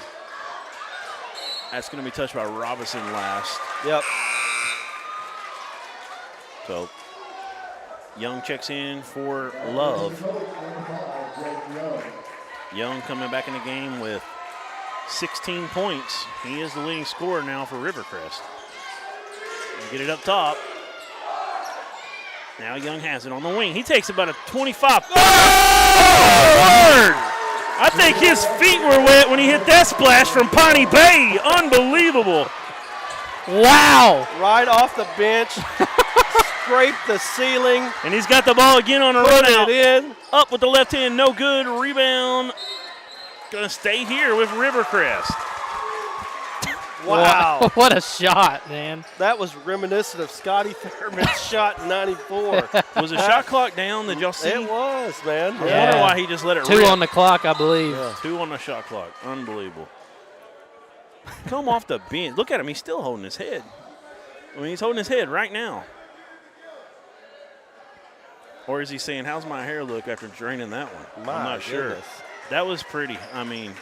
That's going to be touched by Robinson last. Yep. So Young checks in for Love. Young coming back in the game with 16 points. He is the leading scorer now for Rivercrest. Get it up top. Now Young has it on the wing. He takes about a 25. Oh, Lord! I think his feet were wet when he hit that splash from Piney Bay. Unbelievable. Wow. Right off the bench. Scraped the ceiling. And he's got the ball again on a run out. It in. Up with the left hand, no good. Rebound. Gonna stay here with Rivercrest. Wow. What a shot, man. That was reminiscent of Scotty Thurman's shot in 94. Was the shot clock down? Did y'all see? It was, man. I wonder why he just let it 2 rip. on the clock, I believe. Yeah. 2 on the shot clock. Unbelievable. Come off the bench. Look at him. He's still holding his head. I mean, he's holding his head right now. Or is he saying, how's my hair look after draining that one? I'm not sure. That was pretty. I mean,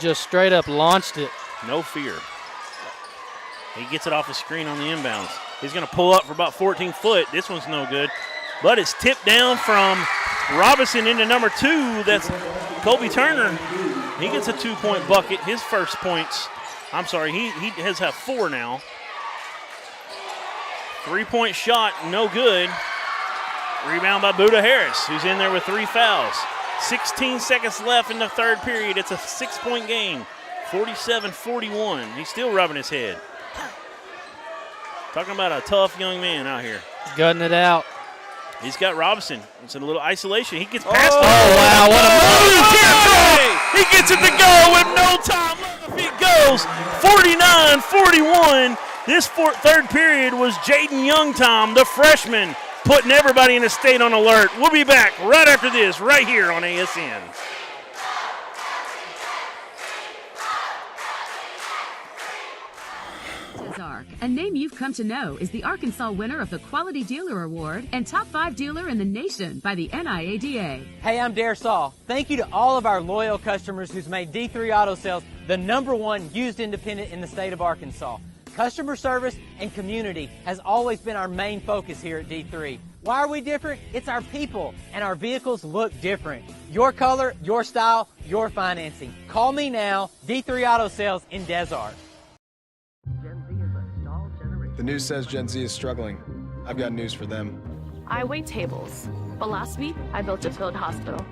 just straight up launched it. No fear. He gets it off the screen on the inbounds. He's going to pull up for about 14 foot. This one's no good. But it's tipped down from Robinson into number 2. That's Colby Turner. He gets a 2-point bucket. His first points. I'm sorry, he has had 4 now. 3-point shot, no good. Rebound by Buda Harris, who's in there with 3 fouls. 16 seconds left in the third period. It's a 6-point game, 47-41. He's still rubbing his head. Talking about a tough young man out here. Gutting it out. He's got Robinson. It's in a little isolation. He gets past him. Oh, wow, what a move. He gets it to go with no time left. It goes 49-41. This third period was Jaden Youngtime, the freshman, putting everybody in the state on alert. We'll be back right after this, right here on ASN. A name you've come to know is the Arkansas winner of the Quality Dealer Award and Top 5 Dealer in the Nation by the NIADA. Hey, I'm Dare Saul. Thank you to all of our loyal customers who's made D3 Auto Sales the #1 used independent in the state of Arkansas. Customer service and community has always been our main focus here at D3. Why are we different? It's our people, and our vehicles look different. Your color, your style, your financing. Call me now, D3 Auto Sales in Des Arc. The news says Gen Z is struggling. I've got news for them. I wait tables, but last week I built a field hospital.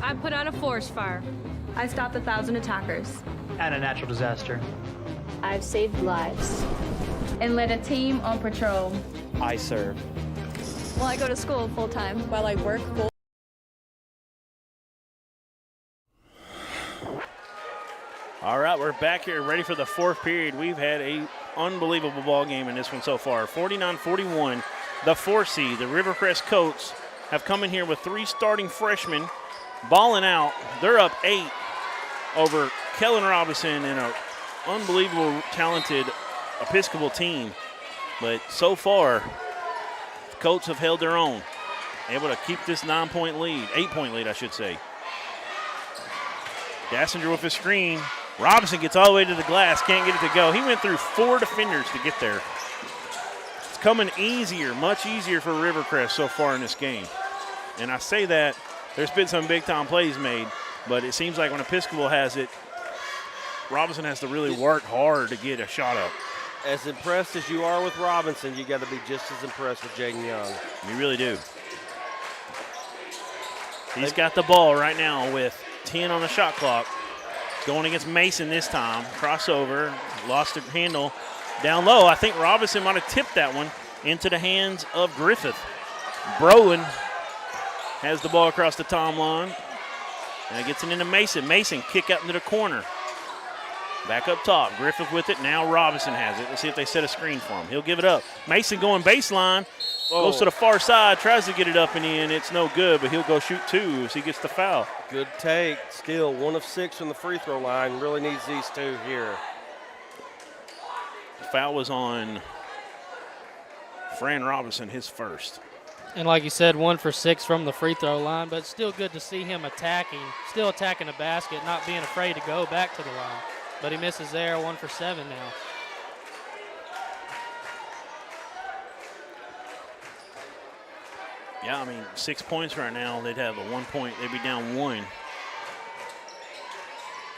I put out a forest fire. I stopped 1,000 attackers. And a natural disaster. I've saved lives. And led a team on patrol. I serve. Well, I go to school full time while I work full. All right, we're back here ready for the fourth period. We've had an unbelievable ball game in this one so far. 49-41, the 4 seed, the Rivercrest Colts, have come in here with 3 starting freshmen balling out. They're up 8 over Kellen Robinson and an unbelievable talented Episcopal team. But so far, the Colts have held their own, able to keep this 8-point lead, I should say. Dassinger with a screen. Robinson gets all the way to the glass, can't get it to go. He went through 4 defenders to get there. It's coming easier, much easier for Rivercrest so far in this game. And I say that, there's been some big-time plays made, but it seems like when Episcopal has it, Robinson has to really work hard to get a shot up. As impressed as you are with Robinson, you got to be just as impressed with Jaden Young. You really do. He's got the ball right now with 10 on the shot clock. Going against Mason this time. Crossover, lost the handle down low. I think Robinson might have tipped that one into the hands of Griffith. Browen has the ball across the timeline. And it gets it into Mason. Mason kick out into the corner. Back up top. Griffith with it. Now Robinson has it. Let's see if they set a screen for him. He'll give it up. Mason going baseline. Goes to the far side. Tries to get it up and in. It's no good, but he'll go shoot 2 as he gets the foul. Good take. Still 1 of 6 from the free throw line. Really needs these 2 here. The foul was on Fran Robinson, his first. And like you said, 1 for 6 from the free throw line, but still good to see him still attacking the basket, not being afraid to go back to the line. But he misses there, 1 for 7 now. Yeah, I mean, 6 points right now. They'd have a 1 point. They'd be down 1.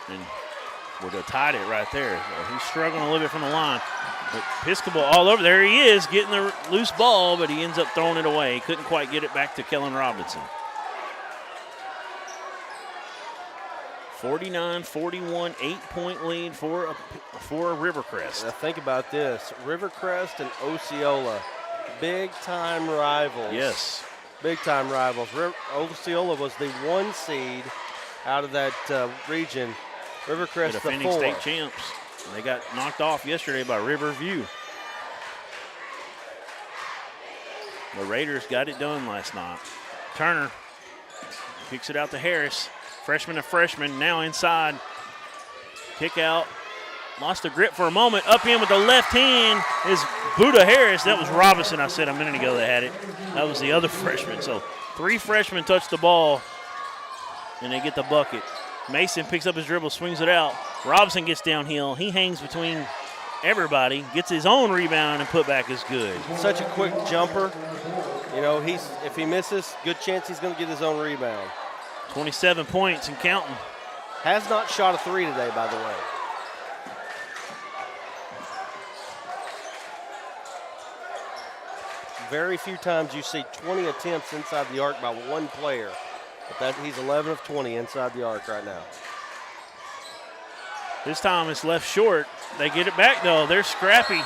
And would have tied it right there. So he's struggling a little bit from the line. But Episcopal all over. There he is, getting the loose ball, but he ends up throwing it away. He couldn't quite get it back to Kellen Robinson. 49-41, 8-point lead for Rivercrest. Now think about this. Rivercrest and Osceola, big-time rivals. Yes. Big-time rivals. Osceola was the 1 seed out of that region. Rivercrest the 4. Defending state champs. They got knocked off yesterday by Riverview. The Raiders got it done last night. Turner kicks it out to Harris. Freshman to freshman, now inside. Kick out. Lost the grip for a moment. Up in with the left hand is Buda Harris. That was Robinson, I said a minute ago, that had it. That was the other freshman. So 3 freshmen touch the ball, and they get the bucket. Mason picks up his dribble, swings it out. Robinson gets downhill. He hangs between everybody, gets his own rebound, and putback is good. Such a quick jumper. You know, if he misses, good chance he's going to get his own rebound. 27 points and counting. Has not shot a three today, by the way. Very few times you see 20 attempts inside the arc by one player. But he's 11 of 20 inside the arc right now. This time it's left short. They get it back, though. They're scrappy.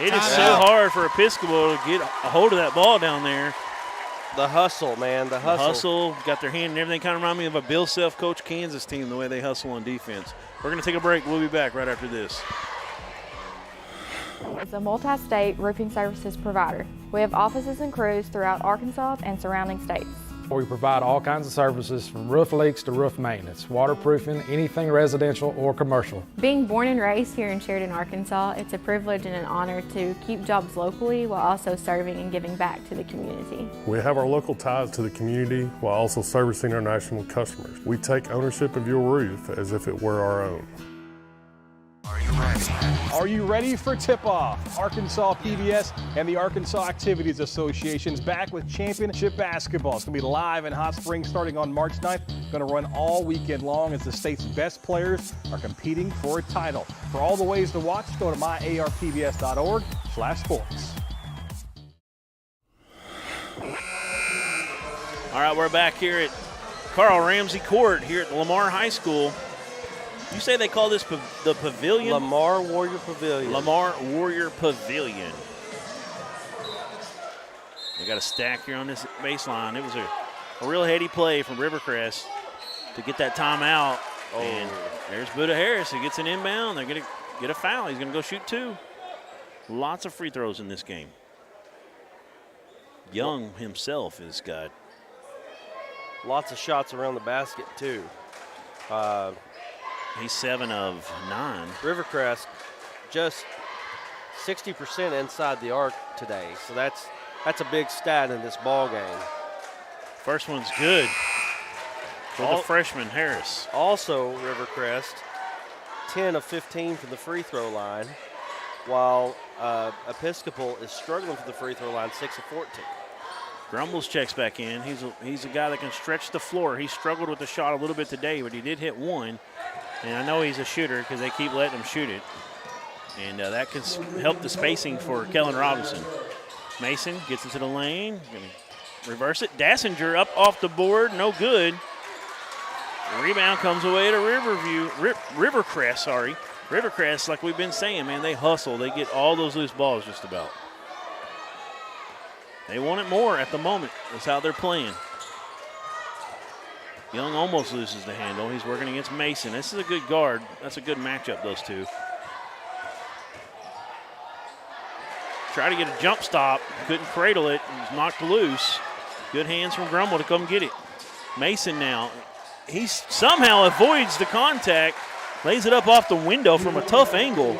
It is so out. hard for Episcopal to get a hold of that ball down there. The hustle, man, the hustle. Got their hand and everything. Kind of remind me of a Bill Self coach Kansas team, the way they hustle on defense. We're going to take a break. We'll be back right after this. It's a multi-state roofing services provider. We have offices and crews throughout Arkansas and surrounding states. We provide all kinds of services from roof leaks to roof maintenance, waterproofing, anything residential or commercial. Being born and raised here in Sheridan, Arkansas, it's a privilege and an honor to keep jobs locally while also serving and giving back to the community. We have our local ties to the community while also servicing our national customers. We take ownership of your roof as if it were our own. Are you ready for tip-off? Arkansas PBS and the Arkansas Activities Association's back with championship basketball. It's going to be live in Hot Springs starting on March 9th. Going to run all weekend long as the state's best players are competing for a title. For all the ways to watch, go to myarpbs.org/sports. All right, we're back here at Carl Ramsey Court here at Lamar High School. You say they call this the Pavilion? Lamar Warrior Pavilion. Lamar Warrior Pavilion. They got a stack here on this baseline. It was a real heady play from Rivercrest to get that timeout. Oh. And there's Buddha Harris who gets an inbound. They're going to get a foul. He's going to go shoot two. Lots of free throws in this game. Young himself has got lots of shots around the basket, too. He's 7 of 9. Rivercrest just 60% inside the arc today, so that's a big stat in this ball game. First one's good for the freshman Harris. Also, Rivercrest 10 of 15 from the free throw line, while Episcopal is struggling from the free throw line, 6 of 14. Grumbles checks back in. He's a guy that can stretch the floor. He struggled with the shot a little bit today, but he did hit one. And I know he's a shooter because they keep letting him shoot it. And that can help the spacing for Kellen Robinson. Mason gets into the lane. Gonna reverse it. Dassinger up off the board. No good. Rebound comes away to Rivercrest, sorry. Rivercrest, like we've been saying, man, they hustle. They get all those loose balls just about. They want it more at the moment. That's how they're playing. Young almost loses the handle. He's working against Mason. This is a good guard. That's a good matchup, those two. Try to get a jump stop. Couldn't cradle it. He was knocked loose. Good hands from Grumble to come get it. Mason now. He somehow avoids the contact. Lays it up off the window from a tough angle.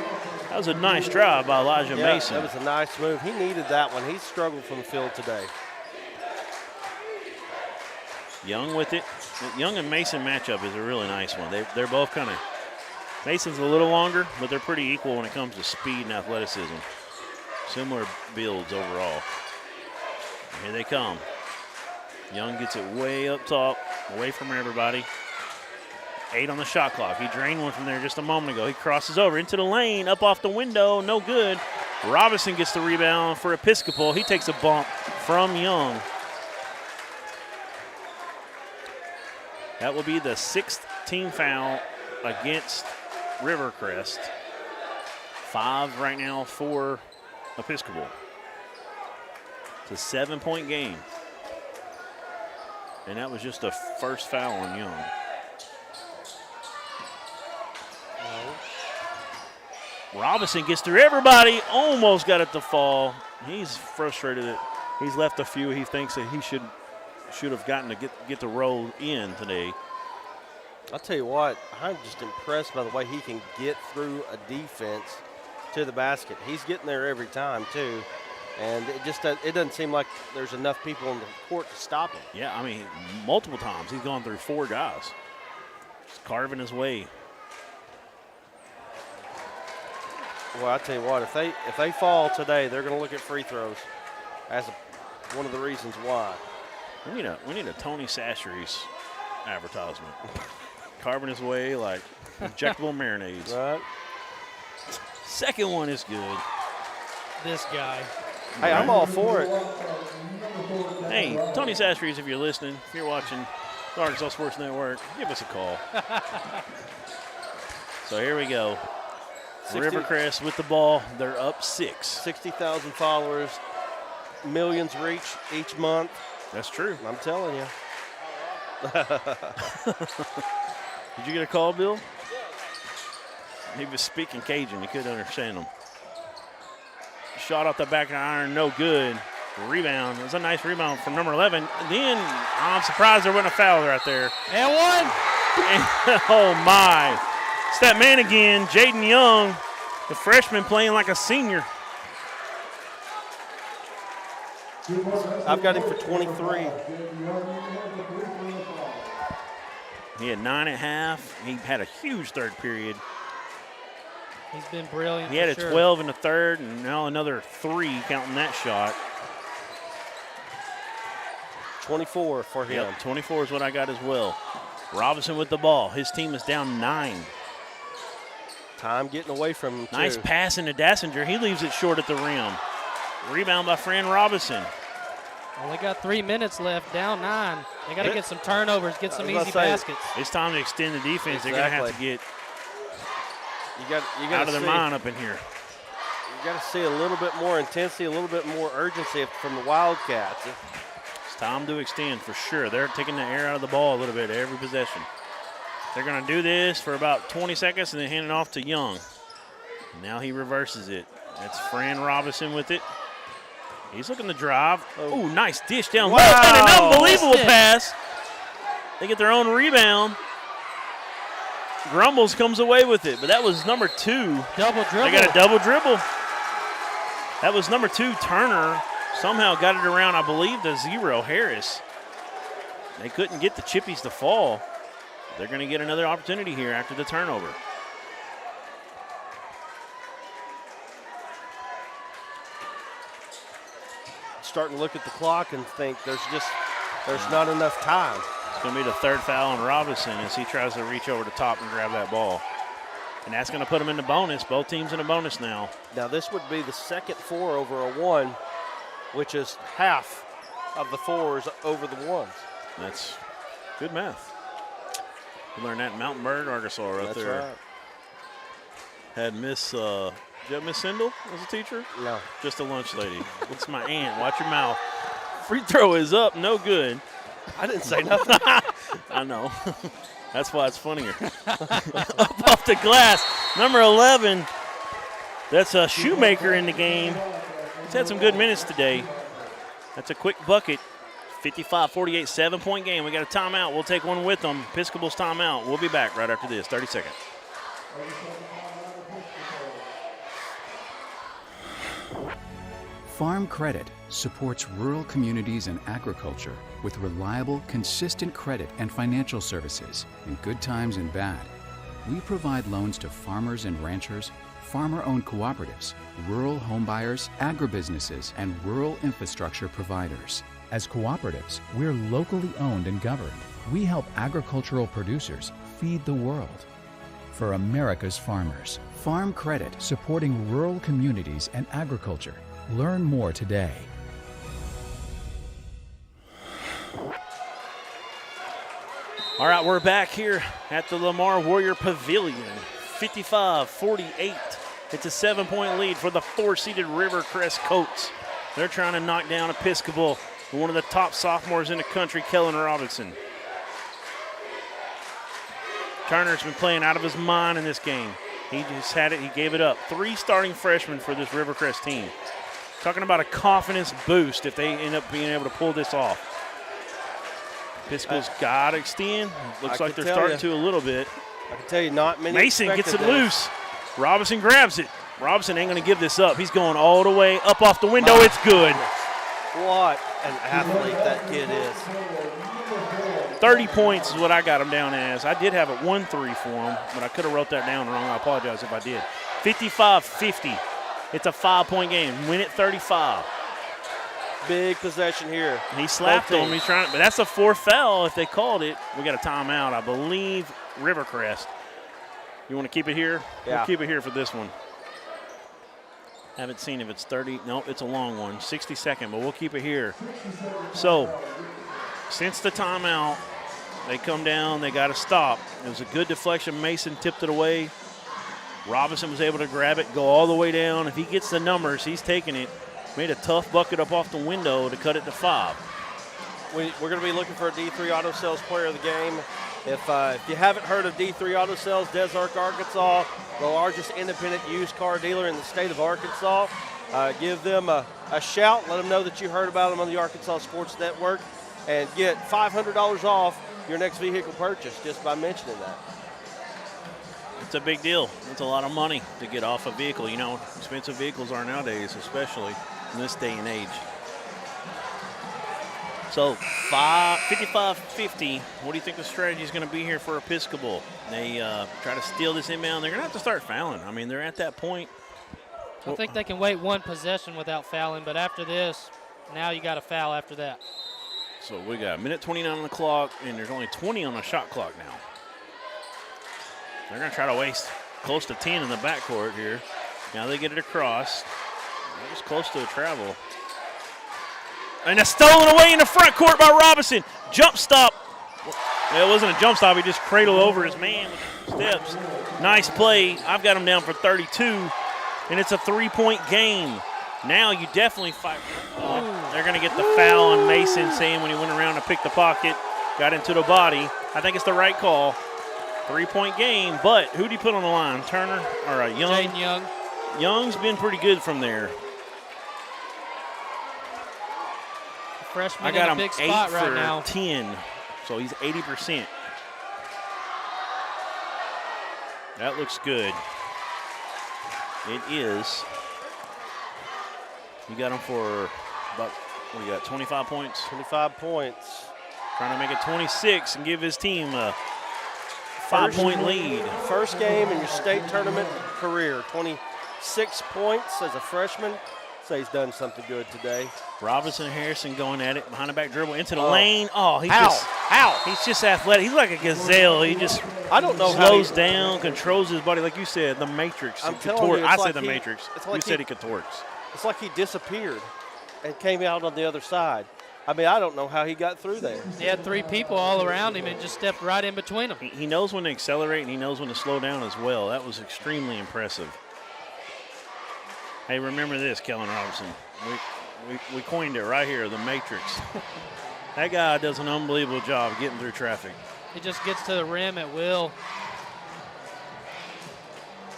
That was a nice try by Elijah Mason. That was a nice move. He needed that one. He struggled from the field today. Young with it. The Young and Mason matchup is a really nice one. They're both kind of, Mason's a little longer, but they're pretty equal when it comes to speed and athleticism. Similar builds overall. Here they come. Young gets it way up top, away from everybody. 8 on the shot clock. He drained one from there just a moment ago. He crosses over into the lane, up off the window, no good. Robinson gets the rebound for Episcopal. He takes a bump from Young. That will be the 6th team foul against Rivercrest. 5 right now for Episcopal. It's a 7-point game. And that was just the first foul on Young. Robinson gets through everybody, almost got it to fall. He's frustrated. He's left a few he thinks that he should have gotten to get the roll in today. I'll tell you what, I'm just impressed by the way he can get through a defense to the basket. He's getting there every time, too. And it doesn't seem like there's enough people on the court to stop him. Yeah, I mean, multiple times he's gone through 4 guys. Just carving his way. Well, I tell you what, if they fall today, they're going to look at free throws as one of the reasons why. We need a Tony Sasheries advertisement. Carving his way like injectable marinades. Right. Second one is good. This guy. Hey, I'm all for it. Hey, Tony Sasheries, if you're listening, if you're watching the Arkansas Sports Network, give us a call. So here we go. Rivercrest with the ball. They're up 6. 60,000 followers, millions reach each month. That's true. I'm telling you. Did you get a call, Bill? He was speaking Cajun. You couldn't understand him. Shot off the back of the iron, no good. Rebound. It was a nice rebound from number 11. Then I'm surprised there wasn't a foul right there. And one. Oh, my. It's that man again, Jaden Young, the freshman playing like a senior. I've got him for 23. He had 9 at half. He had a huge third period. He's been brilliant. He had for a sure. 12 in the third, and now another 3 counting that shot. 24 for him. Yep, 24 is what I got as well. Robinson with the ball. His team is down 9. Time getting away from him, Nice too. pass into Dassinger. He leaves it short at the rim. Rebound by Fran Robinson. Only got 3 minutes left, down 9. They got to get some turnovers, get some easy baskets. It's time to extend the defense. Exactly. They're going to have to get you out of their mind up in here. You got to see a little bit more intensity, a little bit more urgency from the Wildcats. It's time to extend for sure. They're taking the air out of the ball a little bit every possession. They're going to do this for about 20 seconds and then hand it off to Young. Now he reverses it. That's Fran Robinson with it. He's looking to drive. Oh, nice dish down low. And an unbelievable pass. They get their own rebound. Grumbles comes away with it, but that was number 2. Double dribble. They got a double dribble. That was number 2, Turner. Somehow got it around, I believe, to 0, Harris. They couldn't get the chippies to fall. They're going to get another opportunity here after the turnover. Starting to look at the clock and think there's not enough time. It's going to be the 3rd foul on Robinson as he tries to reach over the top and grab that ball. And that's going to put him in the bonus. Both teams in a bonus now. Now this would be the second 4 over a 1, which is half of the 4s over the 1s. That's good math. We learned that in Mountain Bird, Arkansas, right That's there. right. Had Miss, did you have Miss Sindel as a teacher? No. Just a lunch lady. It's my aunt. Watch your mouth. Free throw is up, no good. I didn't say nothing. I know. That's why it's funnier. Up off the glass. Number 11. That's a Shoemaker in the game. He's had some good minutes today. That's a quick bucket. 55-48, 7-point game. We got a timeout. We'll take one with them. Episcopal's timeout. We'll be back right after this. 30 seconds. Farm Credit supports rural communities and agriculture with reliable, consistent credit and financial services in good times and bad. We provide loans to farmers and ranchers, farmer-owned cooperatives, rural homebuyers, agribusinesses, and rural infrastructure providers. As cooperatives, we're locally owned and governed. We help agricultural producers feed the world. For America's farmers, Farm Credit, supporting rural communities and agriculture. Learn more today. All right, we're back here at the Lamar Warrior Pavilion. 55-48. It's a 7-point lead for the 4-seeded Rivercrest Colts. They're trying to knock down Episcopal, one of the top sophomores in the country, Kellen Robinson. Turner's been playing out of his mind in this game. He just had it. He gave it up. 3 starting freshmen for this Rivercrest team. Talking about a confidence boost if they end up being able to pull this off. Episcopal's got to extend. Looks like they're starting to a little bit. I can tell you not many. Mason gets it loose. Robinson grabs it. Robinson ain't going to give this up. He's going all the way up off the window. It's good. What an athlete that kid is. 30 points is what I got him down as. I did have it 1-3 for him, but I could have wrote that down wrong. I apologize if I did. 55-50. It's a 5-point game. Win it 35. Big possession here. He slapped him. He's trying, but that's a 4th foul if they called it. We got a timeout, I believe, Rivercrest. You want to keep it here? Yeah. We'll keep it here for this one. Haven't seen if it's 30. No, it's a long one, 60-second, but we'll keep it here. So, since the timeout, they come down, they got to stop. It was a good deflection. Mason tipped it away. Robinson was able to grab it, go all the way down. If he gets the numbers, he's taking it. Made a tough bucket up off the window to cut it to 5. We're going to be looking for a D3 Auto Sales player of the game. If you haven't heard of D3 Auto Sales, Des Arc, Arkansas, the largest independent used car dealer in the state of Arkansas, give them a shout. Let them know that you heard about them on the Arkansas Sports Network, and get $500 off your next vehicle purchase just by mentioning that. It's a big deal. It's a lot of money to get off a vehicle. You know, expensive vehicles are nowadays, especially in this day and age. So 55-50. What do you think the strategy is going to be here for Episcopal? They try to steal this inbound. They're going to have to start fouling. I mean, they're at that point. I think they can wait one possession without fouling, but after this, now you got to foul after that. So we got a minute 29 on the clock, and there's only 20 on the shot clock now. They're going to try to waste close to 10 in the backcourt here. Now they get it across. That was close to a travel. And it's stolen away in the front court by Robinson. Jump stop. Well, it wasn't a jump stop. He just cradled over his man with steps. Nice play. I've got him down for 32, and it's a 3-point game. Now you definitely fight. They're going to get the foul on Mason, saying when he went around to pick the pocket, got into the body. I think it's the right call. 3-point game, but who do you put on the line? Turner or Young? Jaden Young. Young's been pretty good from there. Freshman I got in a him big 8 spot for right now. 10, so he's 80%. That looks good. It is. You got him for about, what do you got, 25 points? 25 points. Trying to make it 26 and give his team a 5-point lead. First game in your state tournament career. 26 points as a freshman. Say he's done something good today. Robinson Harrison going at it, behind the back dribble into the lane. Oh, he's just athletic. He's like a gazelle. He just slows down, controls his body, like you said, the Matrix. I'm telling you, I said the Matrix. Like you said he contorts. It's like he disappeared and came out on the other side. I mean, I don't know how he got through there. He had 3 people all around him and just stepped right in between them. He knows when to accelerate and he knows when to slow down as well. That was extremely impressive. Hey, remember this, Kellen Robinson. We coined it right here, the Matrix. That guy does an unbelievable job getting through traffic. He just gets to the rim at will.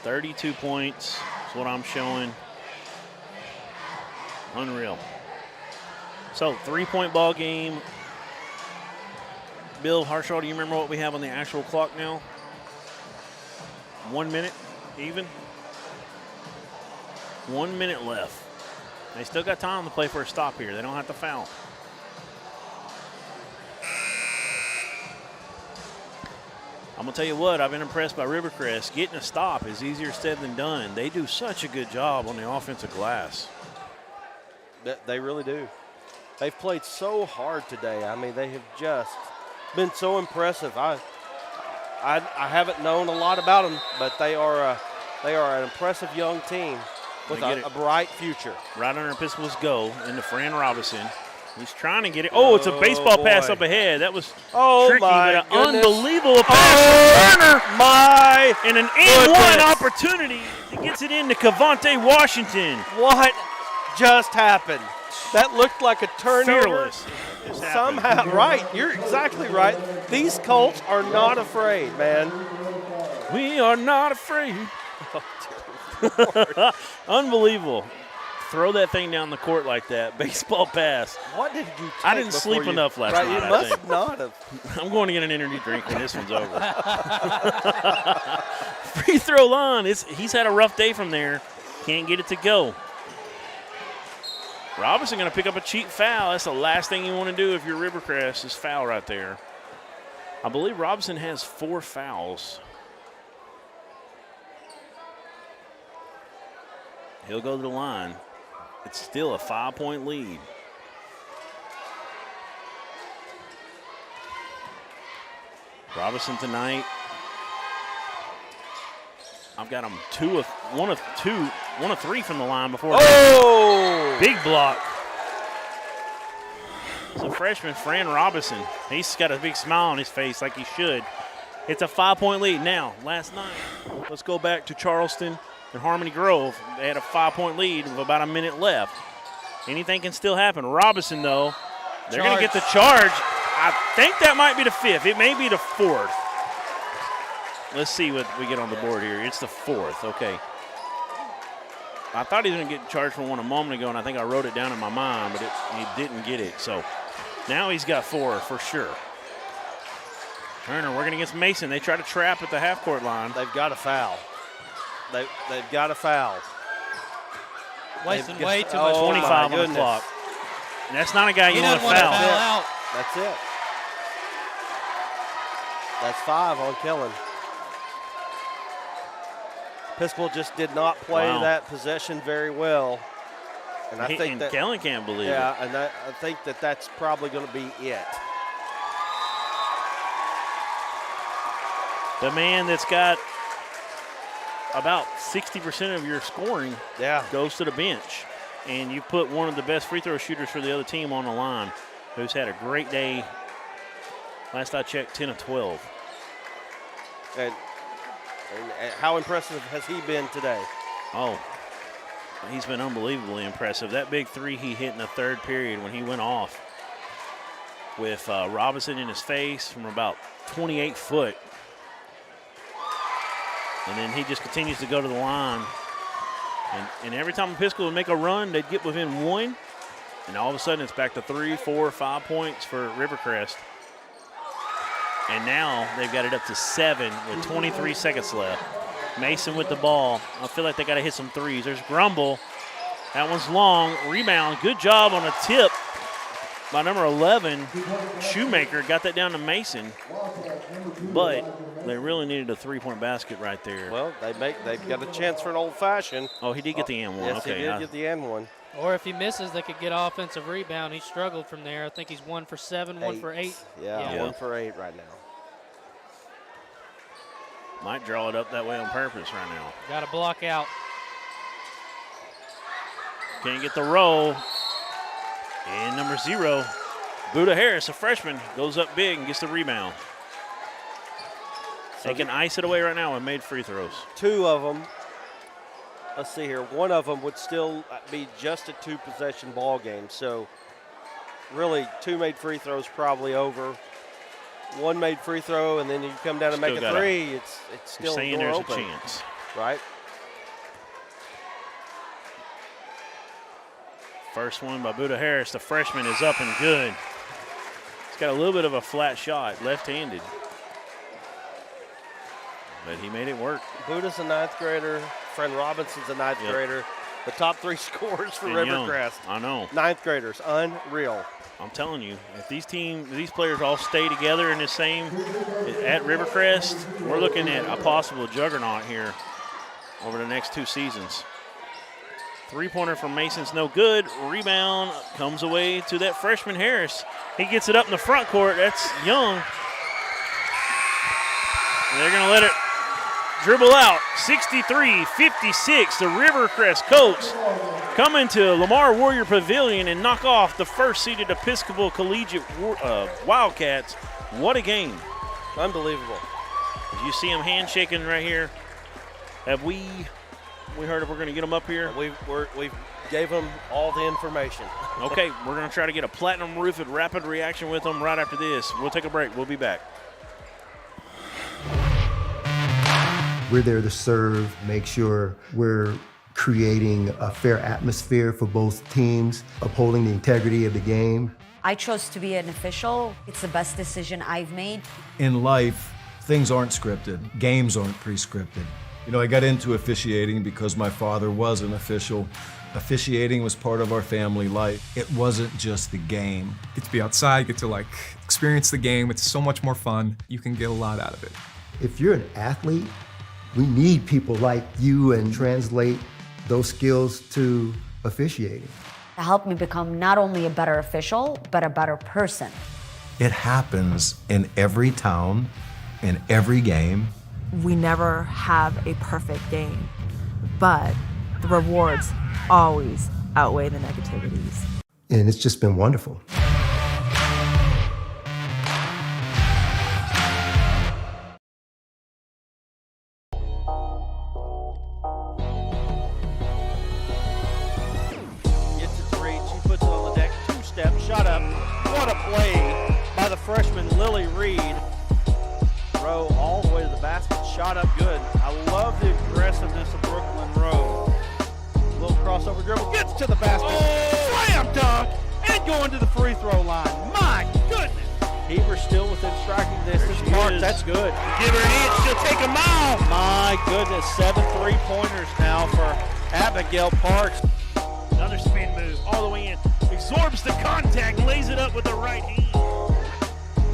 32 points is what I'm showing. Unreal. So, 3-point ball game. Bill Harshaw, do you remember what we have on the actual clock now? 1 minute even? 1 minute left. They still got time to play for a stop here. They don't have to foul. I'm going to tell you what, I've been impressed by Rivercrest. Getting a stop is easier said than done. They do such a good job on the offensive glass. They really do. They've played so hard today. I mean, they have just been so impressive. I haven't known a lot about them, but they are an impressive young team with a bright future. Right under Episcopal's go into Fran Robinson. He's trying to get it. Oh, it's a baseball pass up ahead. That was tricky, but an unbelievable pass from Turner. And an and-one opportunity. He gets it into Cavante Washington. What just happened? That looked like a turnover. Fearless. Somehow, right. You're exactly right. These Colts are not afraid, man. We are not afraid. Unbelievable. Throw that thing down the court like that. Baseball pass. What did you take? I didn't sleep enough last night. You must not have. I'm going to get an energy drink when this one's over. Free throw line. He's had a rough day from there. Can't get it to go. Robinson going to pick up a cheap foul. That's the last thing you want to do if you're Rivercrest is foul right there. I believe Robinson has 4 fouls. He'll go to the line. It's still a 5-point lead. Robinson tonight. I've got him 1 of 3 from the line before. Oh! Big block. It's a freshman, Fran Robinson. He's got a big smile on his face like he should. It's a 5-point lead. Now, last night, let's go back to Charleston and Harmony Grove. They had a 5-point lead with about a minute left. Anything can still happen. Robinson, though, they're going to get the charge. I think that might be the 5th. It may be the 4th. Let's see what we get on the board here. It's the 4th. Okay. I thought he was going to get charged for one a moment ago, and I think I wrote it down in my mind, but he didn't get it. So now he's got 4 for sure. Turner working against Mason. They try to trap at the half-court line. They've got a foul. They've got a foul. Wasting way too much 25 on the clock. And that's not a guy you want to foul. Out. That's it. That's 5 on Kellen. Episcopal just did not play that possession very well. And I think that Kellen can't believe it. Yeah, and I think that that's probably going to be it. The man that's got about 60% of your scoring goes to the bench. And you put one of the best free throw shooters for the other team on the line, who's had a great day. Last I checked, 10 of 12. And how impressive has he been today? Oh, he's been unbelievably impressive. That big 3 he hit in the 3rd period when he went off with Robinson in his face from about 28 foot. And then he just continues to go to the line. And every time Episcopal would make a run, they'd get within 1. And all of a sudden, it's back to 3, 4, 5 points for Rivercrest. And now they've got it up to 7 with 23 seconds left. Mason with the ball. I feel like they got to hit some threes. There's Grumble. That one's long. Rebound. Good job on a tip by number 11. Shoemaker got that down to Mason. But they really needed a 3-point basket right there. Well, they've got a chance for an old-fashioned. Oh, he did get the and one. Yes, okay, he did get the and one. Or if he misses, they could get offensive rebound. He struggled from there. I think he's 1 for 7, 1 for 8. Yeah, 1 for 8 right now. Might draw it up that way on purpose right now. Got to block out. Can't get the roll. And number 0, Buddha Harris, a freshman, goes up big and gets the rebound. They can ice it away right now and made free throws. 2 of them. Let's see here. 1 of them would still be just a 2-possession ball game. So really 2 made free throws probably over. 1 made free throw, and then you come down and make a 3. It's still saying door there's open. a chance. Right. First one by Buddha Harris. The freshman is up and good. He's got a little bit of a flat shot, left-handed. But he made it work. Buddha's a 9th grader. Friend Robinson's a 9th grader. The top 3 scorers for Rivercrest. I know. 9th graders. Unreal. I'm telling you, if these players all stay together in the same at Rivercrest, we're looking at a possible juggernaut here over the next 2 seasons. 3-pointer from Mason's no good. Rebound comes away to that freshman Harris. He gets it up in the front court. That's Young. And they're going to let it dribble out. 63-56. The Rivercrest Colts come into Lamar Warrior Pavilion and knock off the first-seeded Episcopal Collegiate Wildcats. What a game. Unbelievable. You see them handshaking right here. Have we heard if we're going to get them up here? We gave them all the information. Okay, we're going to try to get a platinum roofed rapid reaction with them right after this. We'll take a break. We'll be back. We're there to serve, make sure we're creating a fair atmosphere for both teams, upholding the integrity of the game. I chose to be an official. It's the best decision I've made. In life, things aren't scripted. Games aren't pre-scripted. You know, I got into officiating because my father was an official. Officiating was part of our family life. It wasn't just the game. Get to be outside, get to experience the game. It's so much more fun. You can get a lot out of it. If you're an athlete, we need people like you and translate those skills to officiating. To help me become not only a better official, but a better person. It happens in every town, in every game. We never have a perfect game, but the rewards always outweigh the negativities. And it's just been wonderful. Shot up. What a play by the freshman Lily Reed. Rowe all the way to the basket. Shot up good. I love the aggressiveness of Brooklyn Rowe. A little crossover dribble. Gets to the basket. Oh! Slam dunk. And going to the free throw line. My goodness. Heber still within striking distance. Park, that's good. Give her an inch. She'll take a mile. My goodness. 7 3-pointers now for Abigail Parks. Another spin move all the way in. Absorbs the contact, lays it up with the right hand.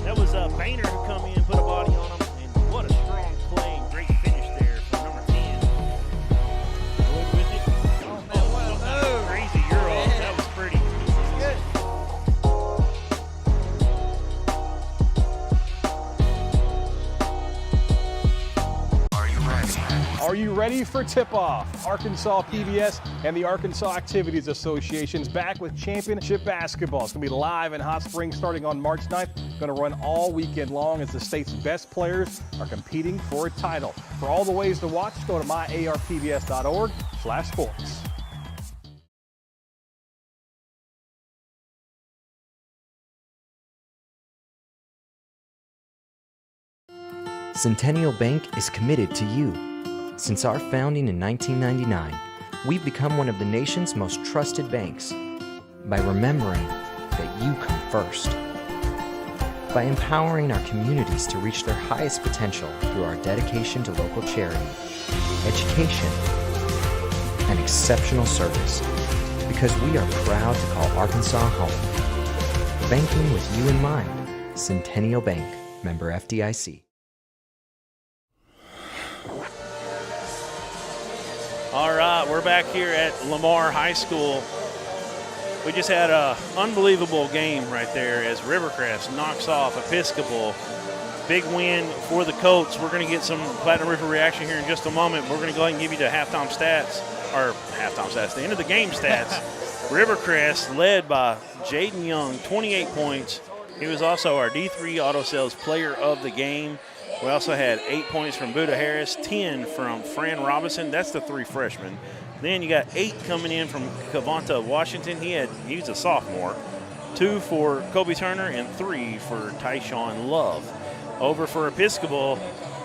That was Boehner who come in, put a body on him, and what a strong play and great finish there from number 10. Wood with it. Oh, man, what a crazy Euro. That was pretty. Good. Are you ready for tip-off? Arkansas PBS and the Arkansas Activities Association's back with championship basketball. It's going to be live in Hot Springs starting on March 9th. Going to run all weekend long as the state's best players are competing for a title. For all the ways to watch, go to myarpbs.org/sports. Centennial Bank is committed to you. Since our founding in 1999, we've become one of the nation's most trusted banks by remembering that you come first, by empowering our communities to reach their highest potential through our dedication to local charity, education, and exceptional service, because we are proud to call Arkansas home. Banking with you in mind. Centennial Bank, member FDIC. All right, we're back here at Lamar High School. We just had an unbelievable game right there as Rivercrest knocks off Episcopal. Big win for the Colts. We're going to get some Platinum River reaction here in just a moment. We're going to go ahead and give you the halftime stats, the end of the game stats. Rivercrest led by Jaden Young, 28 points. He was also our D3 Auto Sales Player of the Game. We also had 8 points from Buda Harris, 10 from Fran Robinson. That's the 3 freshmen. Then you got 8 coming in from Cavanta Washington. He's a sophomore. 2 for Kobe Turner and 3 for Tyshawn Love. Over for Episcopal,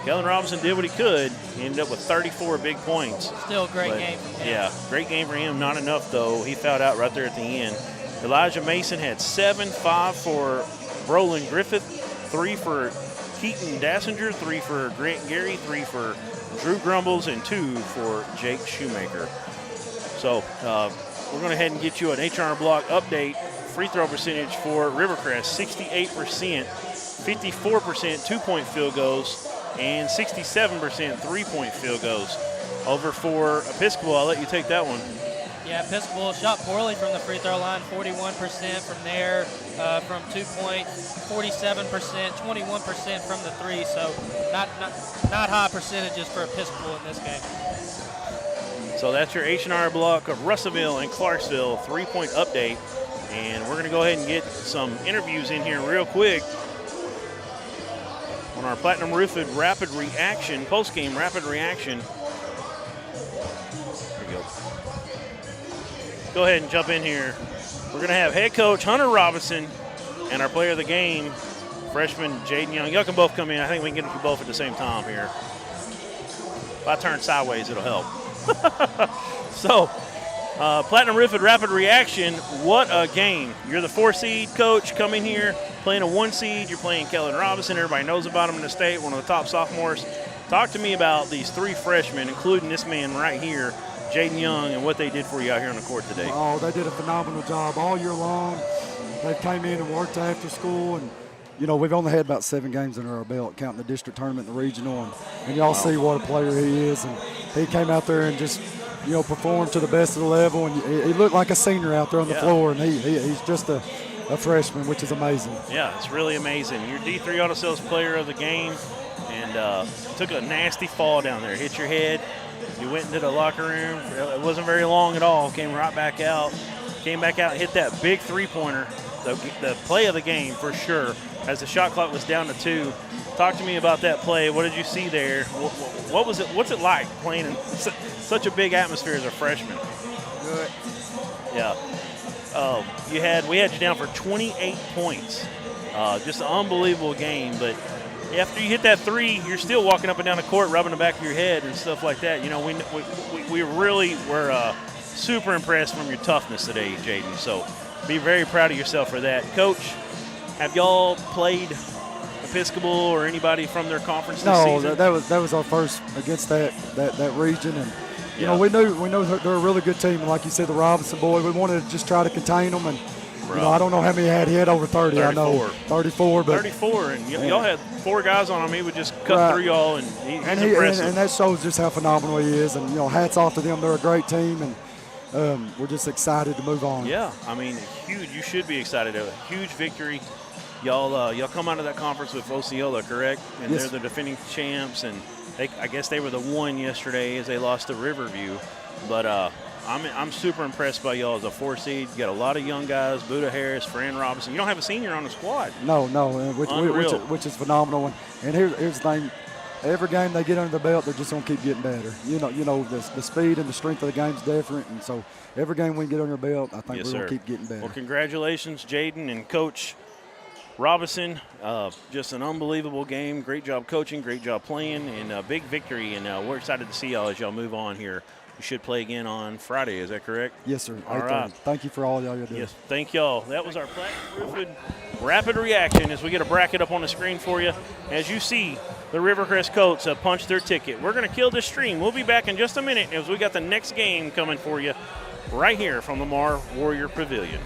Kellen Robinson did what he could. He ended up with 34 big points. Still a great game from him. Yeah, great game for him. Not enough, though. He fouled out right there at the end. Elijah Mason had 7, 5 for Brolin Griffith, 3 for Keaton Dassinger, 3 for Grant Gary, 3 for Drew Grumbles, and 2 for Jake Shoemaker. So we're going to head and get you an H&R Block update. Free throw percentage for Rivercrest, 68%, 54% two-point field goals, and 67% three-point field goals. Over for Episcopal, I'll let you take that one. Yeah, Episcopal shot poorly from the free throw line, 41% from there, from 2-point, 47%, 21% from the 3. So not high percentages for Episcopal in this game. So that's your H&R Block of Russellville and Clarksville 3-point update. And we're going to go ahead and get some interviews in here real quick on our Platinum Roofed Rapid Reaction, post-game Rapid Reaction. There we go. Go ahead and jump in here. We're going to have head coach Hunter Robinson and our player of the game, freshman Jaden Young. Y'all can both come in. I think we can get you both at the same time here. If I turn sideways, it'll help. So, Platinum Roofed Rapid Reaction, what a game. You're the 4 seed coach coming here, playing a 1 seed. You're playing Kellen Robinson. Everybody knows about him in the state, one of the top sophomores. Talk to me about these 3 freshmen, including this man right here, Jaden Young, and what they did for you out here on the court today. Oh, they did a phenomenal job all year long. They came in and worked after school, and you know, we've only had about 7 games under our belt, counting the district tournament and the regional, and y'all see what a player he is. And he came out there and just performed to the best of the level, and he looked like a senior out there on the floor, and he's just a freshman, which is amazing. Yeah, it's really amazing. Your D3 Auto Sales player of the game, and took a nasty fall down there, hit your head. You went into the locker room. It wasn't very long at all. Came right back out. Came back out and hit that big three-pointer, the play of the game for sure, as the shot clock was down to 2. Talk to me about that play. What did you see there? What was it? What's it like playing in such a big atmosphere as a freshman? Good. Yeah. We had you down for 28 points. Just an unbelievable game. But after you hit that 3, you're still walking up and down the court, rubbing the back of your head and stuff like that. We really were super impressed from your toughness today, Jaden. So be very proud of yourself for that. Coach, have y'all played Episcopal or anybody from their conference this season? No, that was our first against that region, and you know we know they're a really good team. And like you said, the Robinson boy, we wanted to just try to contain them, and I don't know how many he had over 30. 34. I know 34, but 34, and y'all had 4 guys on him. He would just cut through y'all, and he's impressive. And that shows just how phenomenal he is. And hats off to them. They're a great team, and we're just excited to move on. Yeah, I mean, huge. You should be excited. A huge victory. Y'all come out of that conference with Osceola, correct? And yes. They're the defending champs, and I guess they were the 1 yesterday as they lost to Riverview. But I'm super impressed by y'all as a 4 seed. You got a lot of young guys: Buda Harris, Fran Robinson. You don't have a senior on the squad. No, which is phenomenal. And here's the thing: every game they get under the belt, they're just gonna keep getting better. The speed and the strength of the game is different, and so every game we get under the belt, I think we're gonna keep getting better. Well, congratulations, Jaden and Coach Robinson. Just an unbelievable game. Great job coaching, great job playing, and a big victory. And we're excited to see y'all as y'all move on here. You should play again on Friday. Is that correct? Yes, sir. All right. Thank you for all y'all do. Yes, thank y'all. That was our Platinum Roofing rapid reaction as we get a bracket up on the screen for you. As you see, the Rivercrest Colts have punched their ticket. We're going to kill this stream. We'll be back in just a minute as we got the next game coming for you right here from Lamar Warrior Pavilion.